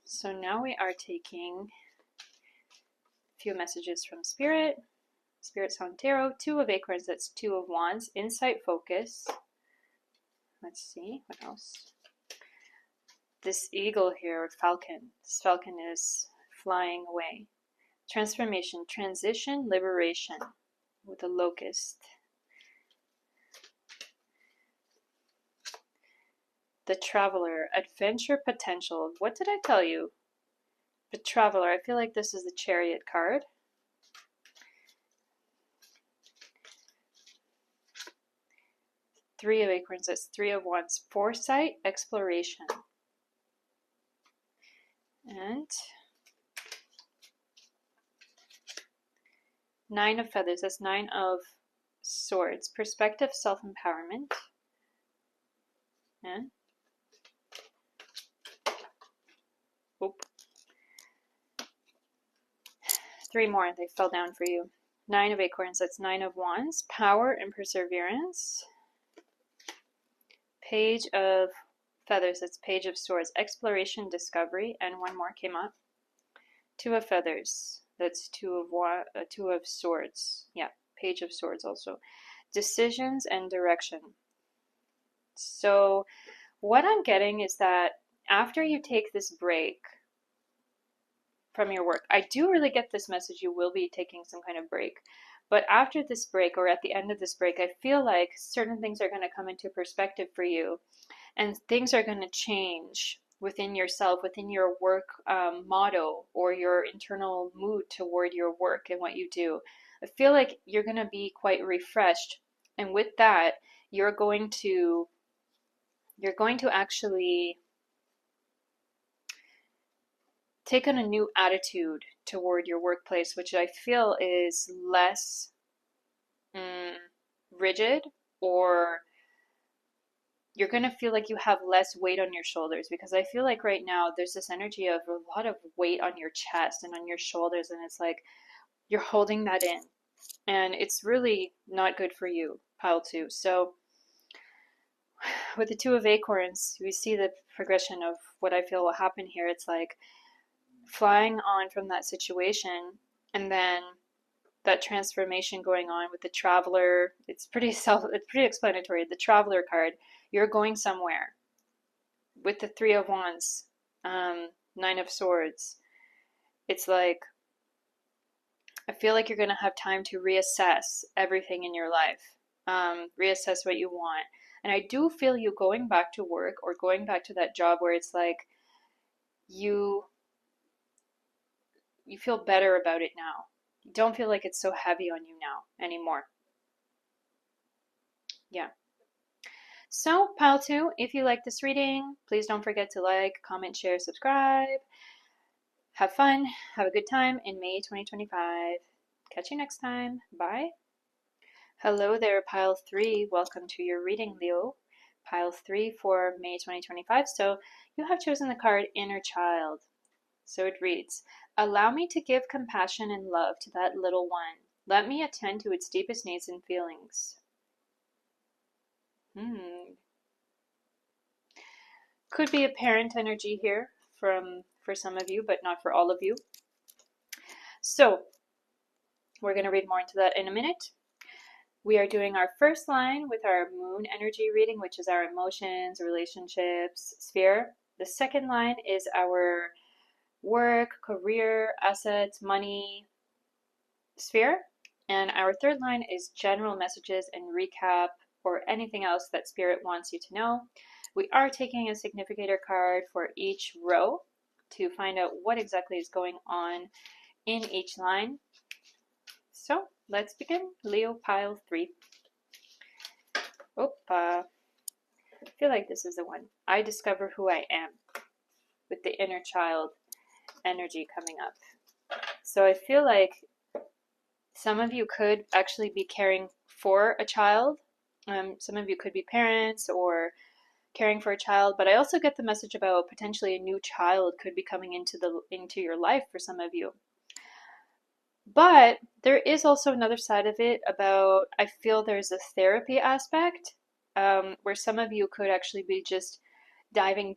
So now we are taking a few messages from Spirit. Spirit Sound Tarot, 2 of Acorns, that's 2 of Wands, Insight Focus. Let's see, what else? This eagle here, or falcon. This falcon is flying away. Transformation, transition, liberation with a locust. The Traveler, adventure potential. What did I tell you? The Traveler. I feel like this is the Chariot card. Three of Acorns. That's Three of Wands. Foresight, exploration. And Nine of Feathers. That's Nine of Swords. Perspective, self-empowerment. And three more. They fell down for you. Nine of Acorns. That's Nine of Wands. Power and perseverance. Page of Feathers. That's Page of Swords. Exploration, discovery. And one more came up. Two of Feathers. That's Two of Swords. Yeah, Page of Swords also. Decisions and direction. So what I'm getting is that after you take this break from your work, I do really get this message you will be taking some kind of break. But after this break, or at the end of this break, I feel like certain things are going to come into perspective for you, and things are going to change within yourself, within your work motto, or your internal mood toward your work and what you do. I feel like you're going to be quite refreshed, and with that, you're going to actually take on a new attitude toward your workplace, which I feel is less rigid, or you're going to feel like you have less weight on your shoulders, because I feel like right now there's this energy of a lot of weight on your chest and on your shoulders, and it's like you're holding that in, and it's really not good for you, pile two. So with the Two of Acorns, we see the progression of what I feel will happen here. It's like flying on from that situation, and then that transformation going on with the Traveler. It's pretty explanatory. The Traveler card, you're going somewhere. With the Three of Wands, Nine of Swords, it's like I feel like you're going to have time to reassess everything in your life, reassess what you want. And I do feel you going back to work, or going back to that job where it's like you feel better about it now. You don't feel like it's so heavy on you now anymore. Yeah. So, pile two, if you like this reading, please don't forget to like, comment, share, subscribe. Have fun. Have a good time in May 2025. Catch you next time. Bye. Hello there, pile three. Welcome to your reading, Leo. Pile three for May 2025. So you have chosen the card Inner Child. So it reads, allow me to give compassion and love to that little one. Let me attend to its deepest needs and feelings. Could be a parent energy here for some of you, but not for all of you. So we're going to read more into that in a minute. We are doing our first line with our moon energy reading, which is our emotions, relationships, sphere. The second line is our work, career, assets, money, sphere. And our third line is general messages and recap, or anything else that Spirit wants you to know. We are taking a significator card for each row to find out what exactly is going on in each line. So let's begin. Leo, pile three. I feel like this is the one. I discover who I am, with the inner child energy coming up. So I feel like some of you could actually be caring for a child. Some of you could be parents or caring for a child, but I also get the message about potentially a new child could be coming into your life for some of you. But there is also another side of it about, I feel there's a therapy aspect, where some of you could actually be just diving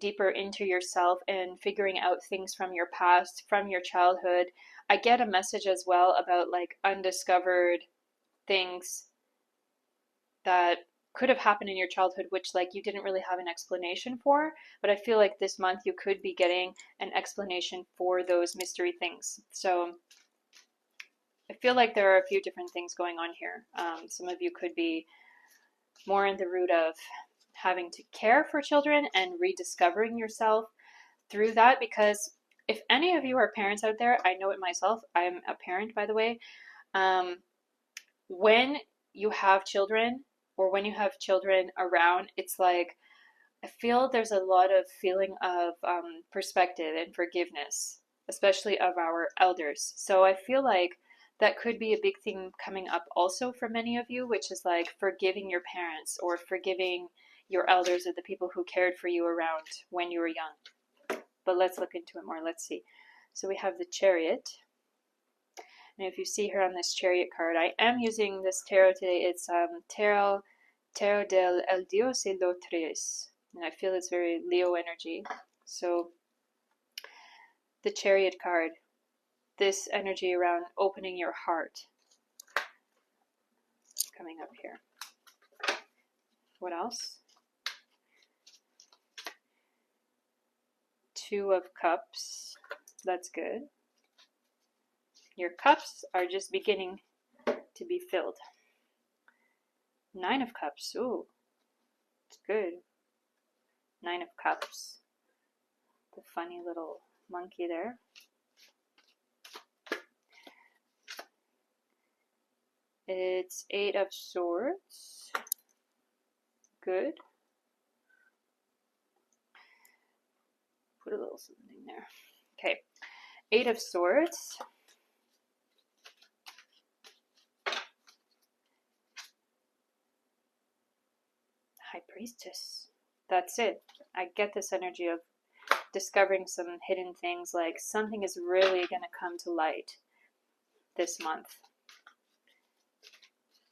deeper into yourself and figuring out things from your past, from your childhood. I get a message as well about like undiscovered things that could have happened in your childhood, which like you didn't really have an explanation for, but I feel like this month you could be getting an explanation for those mystery things. So I feel like there are a few different things going on here. Some of you could be more in the root of having to care for children and rediscovering yourself through that, because if any of you are parents out there, I know it myself. I'm a parent, by the way. When you have children, or when you have children around, it's like I feel there's a lot of feeling of perspective and forgiveness, especially of our elders. So I feel like that could be a big thing coming up also for many of you, which is like forgiving your parents or forgiving your elders or the people who cared for you around when you were young. But let's look into it more. Let's see. So we have the Chariot. And if you see her on this Chariot card, I am using this tarot today. It's Tarot del El Dios y los Tres. And I feel it's very Leo energy. So the Chariot card, this energy around opening your heart. It's coming up here. What else? Two of Cups. That's good. Your cups are just beginning to be filled. Nine of Cups. Ooh, it's good. Nine of Cups. The funny little monkey there. It's Eight of Swords. Good. Put a little something there. Okay. Eight of Swords. High Priestess. That's it. I get this energy of discovering some hidden things, like something is really going to come to light this month.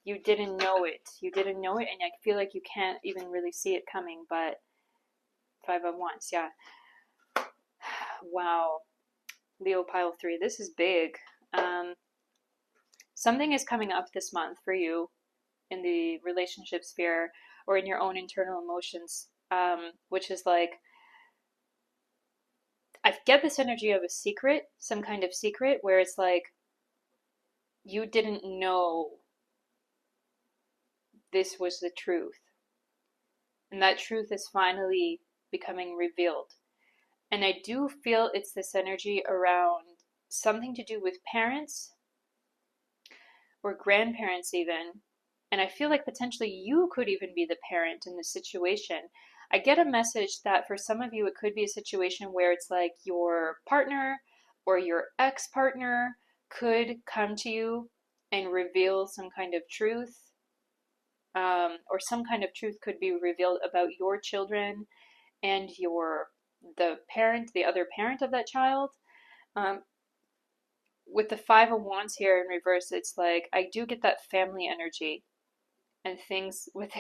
You didn't know it. You didn't know it, and I feel like you can't even really see it coming, but Five of Wands, yeah. Wow. Leo pile 3. This is big. Something is coming up this month for you in the relationship sphere or in your own internal emotions, which is like, I get this energy of a secret, some kind of secret, where it's like you didn't know this was the truth. And that truth is finally becoming revealed. And I do feel it's this energy around something to do with parents or grandparents even. And I feel like potentially you could even be the parent in this situation. I get a message that for some of you, it could be a situation where it's like your partner or your ex-partner could come to you and reveal some kind of truth, or some kind of truth could be revealed about your children and the other parent of that child. With the Five of Wands here in reverse, it's like I do get that family energy. And things with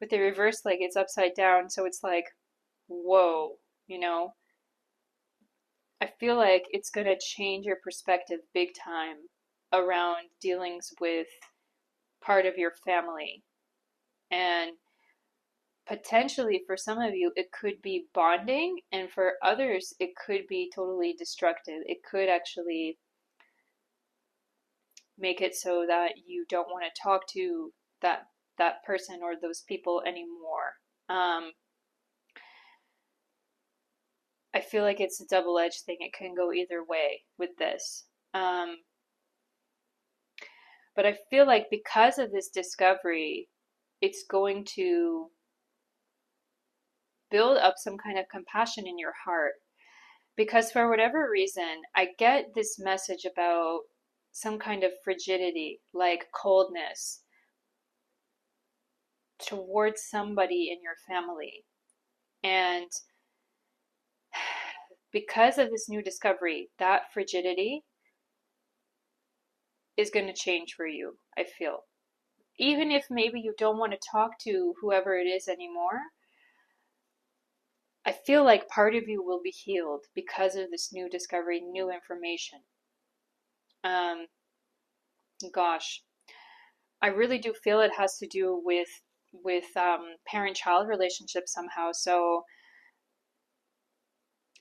the reverse, like it's upside down, so it's like, whoa, you know. I feel like it's gonna change your perspective big time around dealings with part of your family. And potentially for some of you, it could be bonding, and for others, it could be totally destructive. It could actually make it so that you don't want to talk to that person or those people anymore. I feel like it's a double-edged thing. It can go either way with this. But I feel like because of this discovery, it's going to build up some kind of compassion in your heart. Because for whatever reason, I get this message about some kind of frigidity, like coldness, towards somebody in your family. And because of this new discovery, that frigidity is going to change for you, I feel. Even if maybe you don't want to talk to whoever it is anymore, I feel like part of you will be healed because of this new discovery, new information. Gosh, I really do feel it has to do with parent-child relationships somehow. So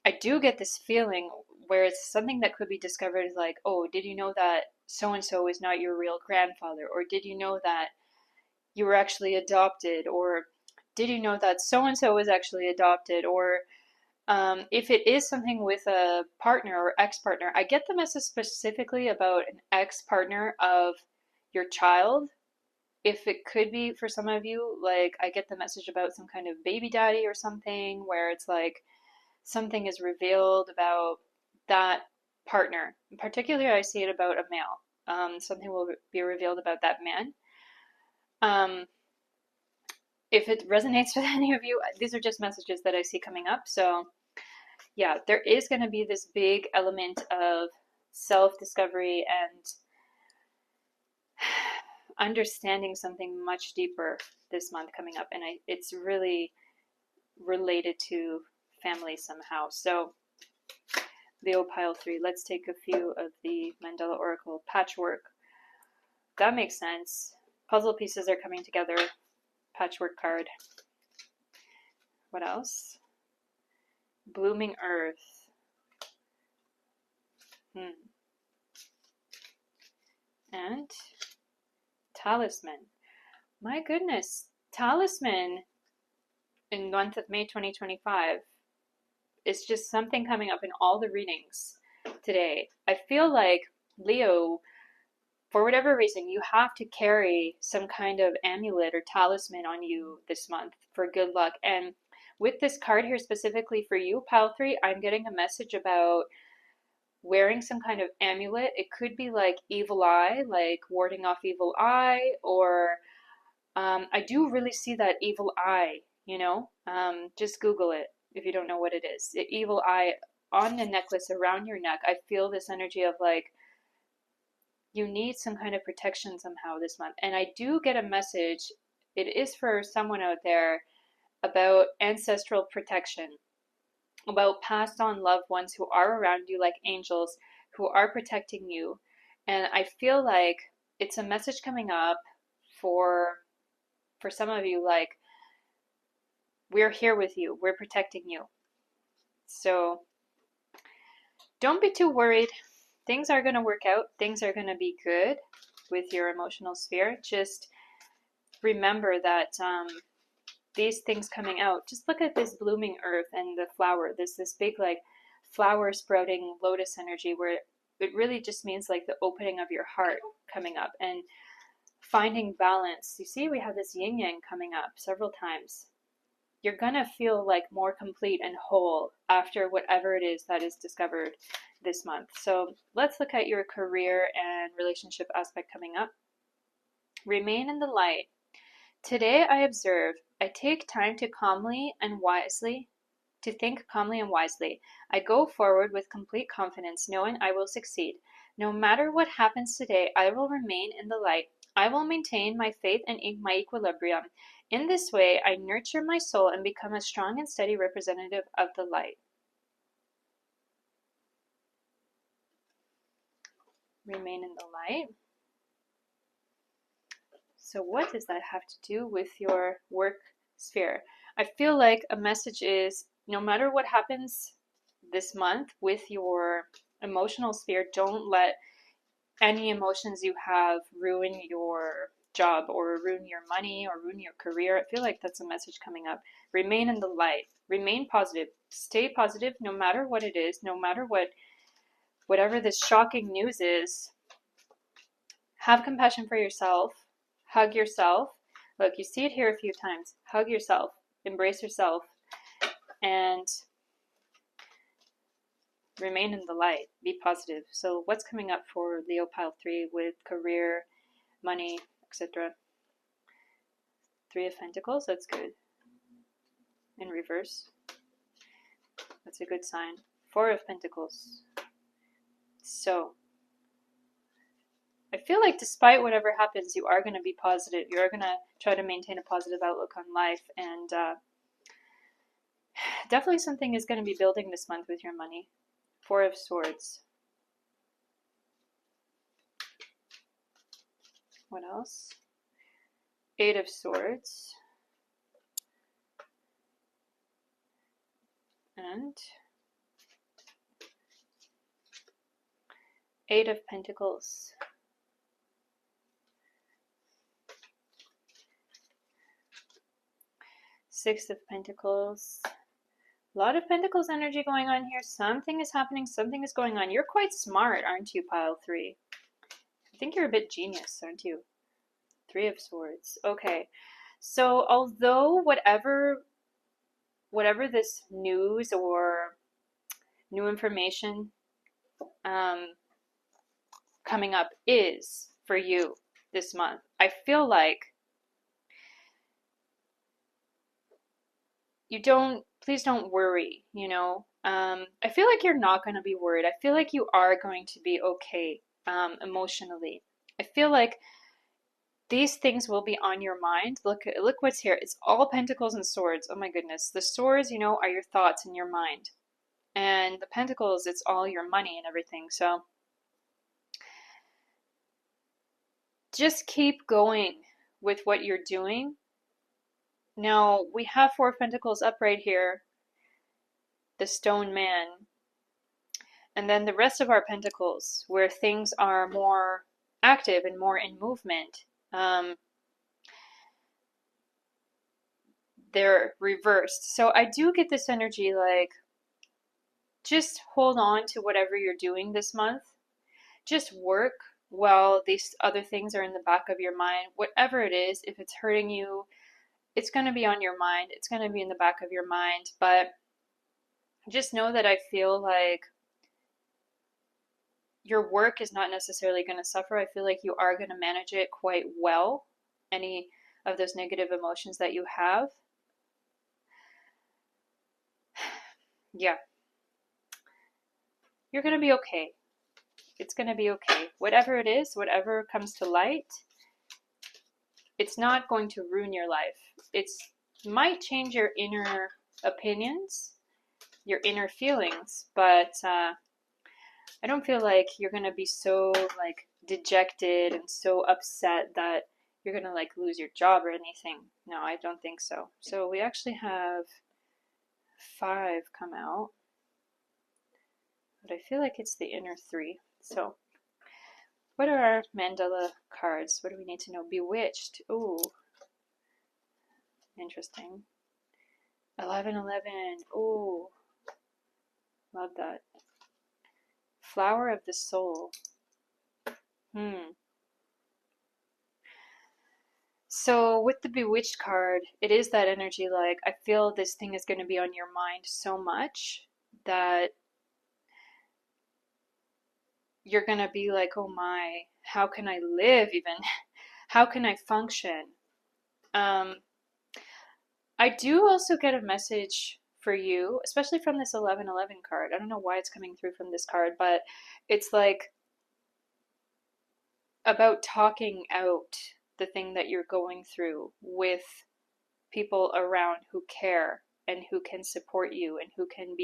I do get this feeling where it's something that could be discovered is like, oh, did you know that so-and-so is not your real grandfather? Or did you know that you were actually adopted? Or did you know that so-and-so was actually adopted? Or If it is something with a partner or ex-partner, I get the message specifically about an ex-partner of your child. If it could be for some of you, like I get the message about some kind of baby daddy or something where it's like something is revealed about that partner. Particularly, I see it about a male. Something will be revealed about that man. If it resonates with any of you, these are just messages that I see coming up. So yeah, there is going to be this big element of self-discovery and understanding something much deeper this month coming up. And it's really related to family somehow. So Leo pile 3, let's take a few of the Mandela Oracle. Patchwork. That makes sense. Puzzle pieces are coming together. Patchwork card. What else? Blooming Earth. And Talisman. My goodness. Talisman in the month of May 2025. It's just something coming up in all the readings today. I feel like, Leo, for whatever reason, you have to carry some kind of amulet or talisman on you this month for good luck. And with this card here specifically for you, pile 3, I'm getting a message about wearing some kind of amulet. It could be like evil eye, like warding off evil eye, or I do really see that evil eye, you know? Just Google it if you don't know what it is. The evil eye on the necklace around your neck. I feel this energy of like, you need some kind of protection somehow this month. And I do get a message, it is for someone out there, about ancestral protection, about passed on loved ones who are around you like angels, who are protecting you. And I feel like it's a message coming up for some of you, like, we're here with you, we're protecting you. So don't be too worried. Things are going to work out. Things are going to be good with your emotional sphere. Just remember that these things coming out, just look at this blooming earth and the flower. There's this big like flower sprouting lotus energy where it really just means like the opening of your heart coming up and finding balance. You see, we have this yin yang coming up several times. You're going to feel like more complete and whole after whatever it is that is discovered this month. So let's look at your career and relationship aspect coming up. Remain in the light. Today I observe, I take time to calmly and wisely, to think calmly and wisely. I go forward with complete confidence, knowing I will succeed. No matter what happens today, I will remain in the light. I will maintain my faith and my equilibrium. In this way, I nurture my soul and become a strong and steady representative of the light. Remain in the light. So what does that have to do with your work sphere? I feel like a message is, no matter what happens this month with your emotional sphere, don't let any emotions you have ruin your job or ruin your money or ruin your career. I feel like that's a message coming up. Remain in the light. Remain positive. Stay positive no matter what it is, no matter whatever this shocking news is. Have compassion for yourself. Hug yourself. Look, you see it here a few times. Hug yourself. Embrace yourself. And remain in the light. Be positive. So what's coming up for Leo pile 3 with career, money, etc.? 3 of Pentacles. That's good. In reverse. That's a good sign. 4 of Pentacles. So I feel like despite whatever happens, you are going to be positive. You are going to try to maintain a positive outlook on life. And definitely something is going to be building this month with your money. 4 of Swords. What else? 8 of Swords. And 8 of Pentacles. Six of Pentacles, A lot of Pentacles energy going on here. Something is happening. Something is going on. You're quite smart, aren't you, pile 3? I think you're a bit genius, aren't you? 3 of Swords. Okay. So although whatever this news or new information coming up is for you this month, I feel like please don't worry, you know. I feel like you're not going to be worried. I feel like you are going to be okay emotionally. I feel like these things will be on your mind. Look what's here. It's all Pentacles and Swords. Oh my goodness. The Swords, you know, are your thoughts in your mind. And the Pentacles, it's all your money and everything. So just keep going with what you're doing. Now, we have 4 Pentacles up right here. The Stone Man. And then the rest of our Pentacles, where things are more active and more in movement, they're reversed. So I do get this energy like, just hold on to whatever you're doing this month. Just work while these other things are in the back of your mind. Whatever it is, if it's hurting you, it's going to be on your mind. It's going to be in the back of your mind. But just know that I feel like your work is not necessarily going to suffer. I feel like you are going to manage it quite well. Any of those negative emotions that you have. Yeah. You're going to be okay. It's going to be okay. Whatever it is, whatever comes to light, it's not going to ruin your life. It might change your inner opinions, your inner feelings, but I don't feel like you're going to be so like dejected and so upset that you're going to like lose your job or anything. No, I don't think so. So we actually have 5 come out, but I feel like it's the inner 3. So what are our mandala cards? What do we need to know? Bewitched. Ooh. Interesting. 1111. Ooh. Love that. Flower of the Soul. So with the Bewitched card, it is that energy like, I feel this thing is going to be on your mind so much that you're going to be like, oh my, how can I live even? How can I function? I do also get a message for you, especially from this 1111 card. I don't know why it's coming through from this card, but it's like about talking out the thing that you're going through with people around who care and who can support you and who can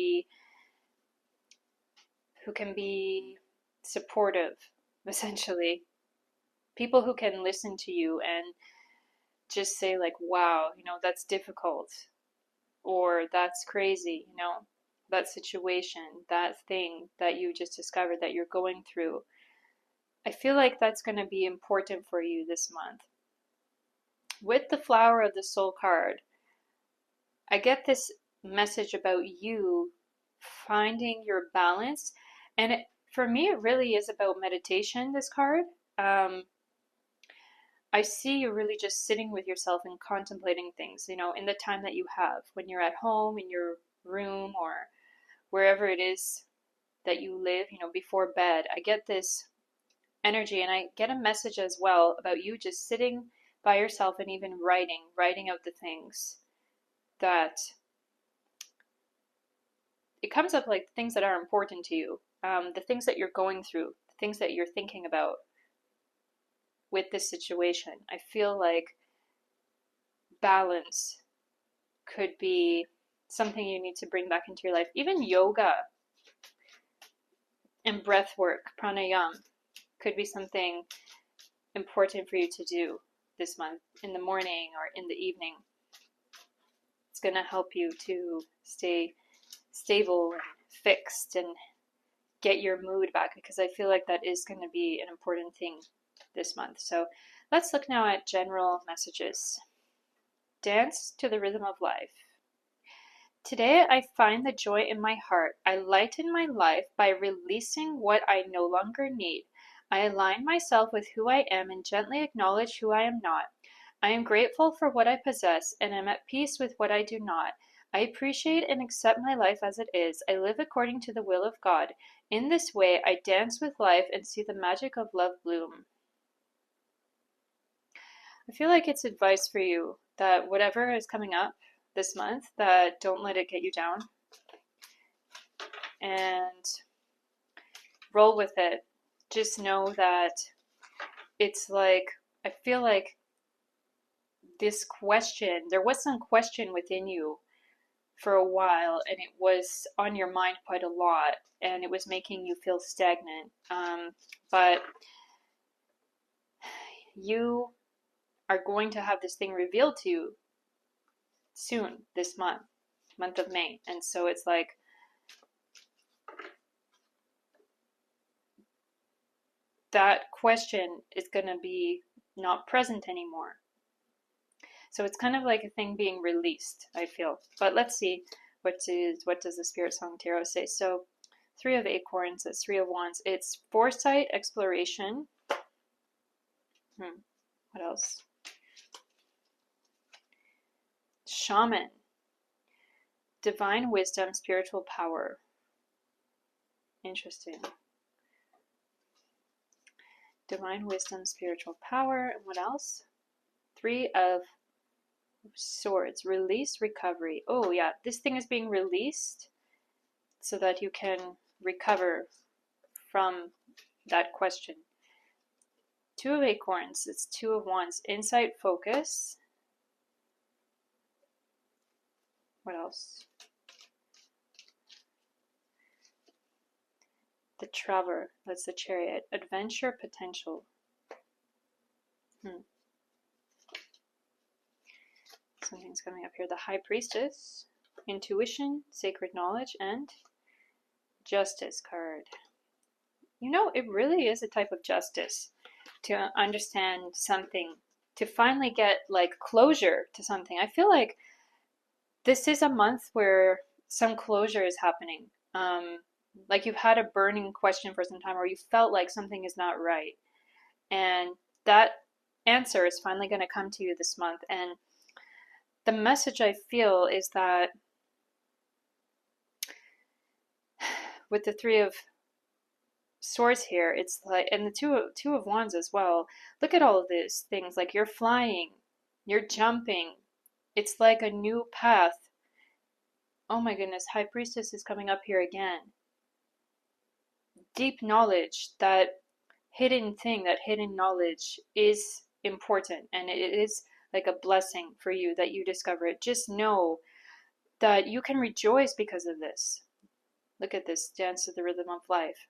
be supportive, essentially. People who can listen to you and just say like, wow, you know, that's difficult, or that's crazy, you know, that situation, that thing that you just discovered that you're going through. I feel like that's going to be important for you this month. With the Flower of the Soul card, I get this message about you finding your balance. And for me, it really is about meditation, this card. I see you really just sitting with yourself and contemplating things, you know, in the time that you have when you're at home, in your room, or wherever it is that you live, you know, before bed. I get this energy, and I get a message as well about you just sitting by yourself and even writing out the things that it comes up, like things that are important to you, the things that you're going through, the things that you're thinking about with this situation. I feel like balance could be something you need to bring back into your life. Even yoga and breath work, pranayama, could be something important for you to do this month in the morning or in the evening. It's going to help you to stay stable and fixed and get your mood back, because I feel like that is going to be an important thing this month. So let's look now at general messages. Dance to the rhythm of life. Today I find the joy in my heart. I lighten my life by releasing what I no longer need. I align myself with who I am and gently acknowledge who I am not. I am grateful for what I possess and am at peace with what I do not. I appreciate and accept my life as it is. I live according to the will of God. In this way, I dance with life and see the magic of love bloom. I feel like it's advice for you that whatever is coming up this month, that don't let it get you down and roll with it. Just know that it's like, I feel like this question, there was some question within you for a while, and it was on your mind quite a lot, and it was making you feel stagnant. But you are going to have this thing revealed to you soon, this month of May. And so it's like, that question is going to be not present anymore. So it's kind of like a thing being released, I feel. But let's see, what does the Spirit Song Tarot say? So 3 of Acorns, that's 3 of Wands. It's foresight, exploration. What else? Shaman. Divine wisdom, spiritual power. Interesting. Divine wisdom, spiritual power. And what else? 3 of Swords. Release, recovery. Oh yeah, this thing is being released so that you can recover from that question. 2 of Acorns. It's 2 of Wands. Insight, focus. What else? The Traveler. That's the Chariot. Adventure, potential. Something's coming up here. The High Priestess. Intuition, sacred knowledge, and Justice card. You know, it really is a type of justice to understand something, to finally get like closure to something. I feel like this is a month where some closure is happening. Like you've had a burning question for some time, or you felt like something is not right. And that answer is finally going to come to you this month. And the message I feel is that with the 3 of Swords here, it's like, and the two of Wands as well. Look at all of these things. Like you're flying, you're jumping. It's like a new path. Oh my goodness, High Priestess is coming up here again. Deep knowledge, that hidden thing, that hidden knowledge is important, and it is like a blessing for you that you discover it. Just know that you can rejoice because of this. Look at this, dance to the rhythm of life.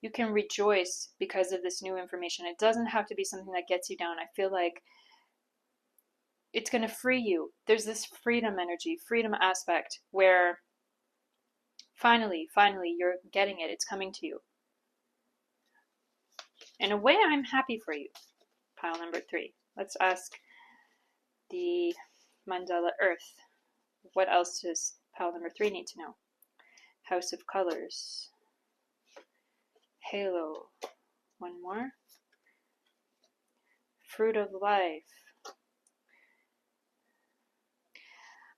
You can rejoice because of this new information. It doesn't have to be something that gets you down. I feel like it's going to free you. There's this freedom energy, freedom aspect where finally, you're getting it. It's coming to you. In a way, I'm happy for you. Pile number 3. Let's ask the Mandala Earth. What else does pile number 3 need to know? House of Colors. Halo. One more. Fruit of Life.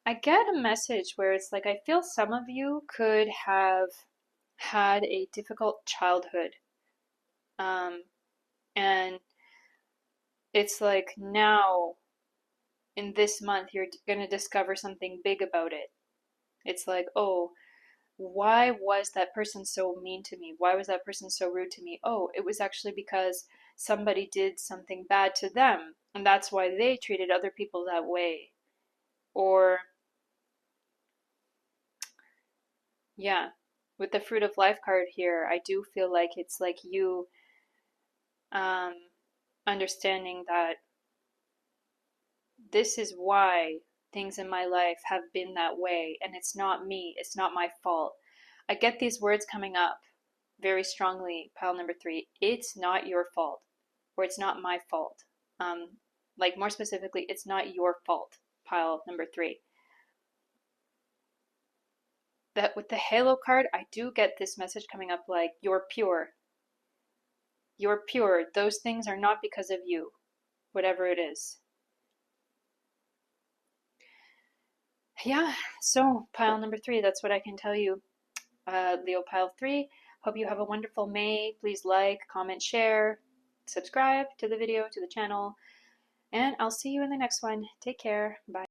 I get a message where it's like, I feel some of you could have had a difficult childhood. And it's like now, in this month, you're going to discover something big about it. It's like, oh, why was that person so mean to me? Why was that person so rude to me? Oh, it was actually because somebody did something bad to them, and that's why they treated other people that way. Or, yeah, with the Fruit of Life card here, I do feel like it's like you understanding that this is why things in my life have been that way, and it's not me, it's not my fault. I get these words coming up very strongly, pile number 3. It's not your fault, or it's not my fault. Like more specifically, it's not your fault, pile number 3. that with the Halo card, I do get this message coming up like, you're pure. You're pure. Those things are not because of you, whatever it is. Yeah, so pile number 3, that's what I can tell you. Leo pile 3, hope you have a wonderful May. Please like, comment, share, subscribe to the video, to the channel, and I'll see you in the next one. Take care. Bye.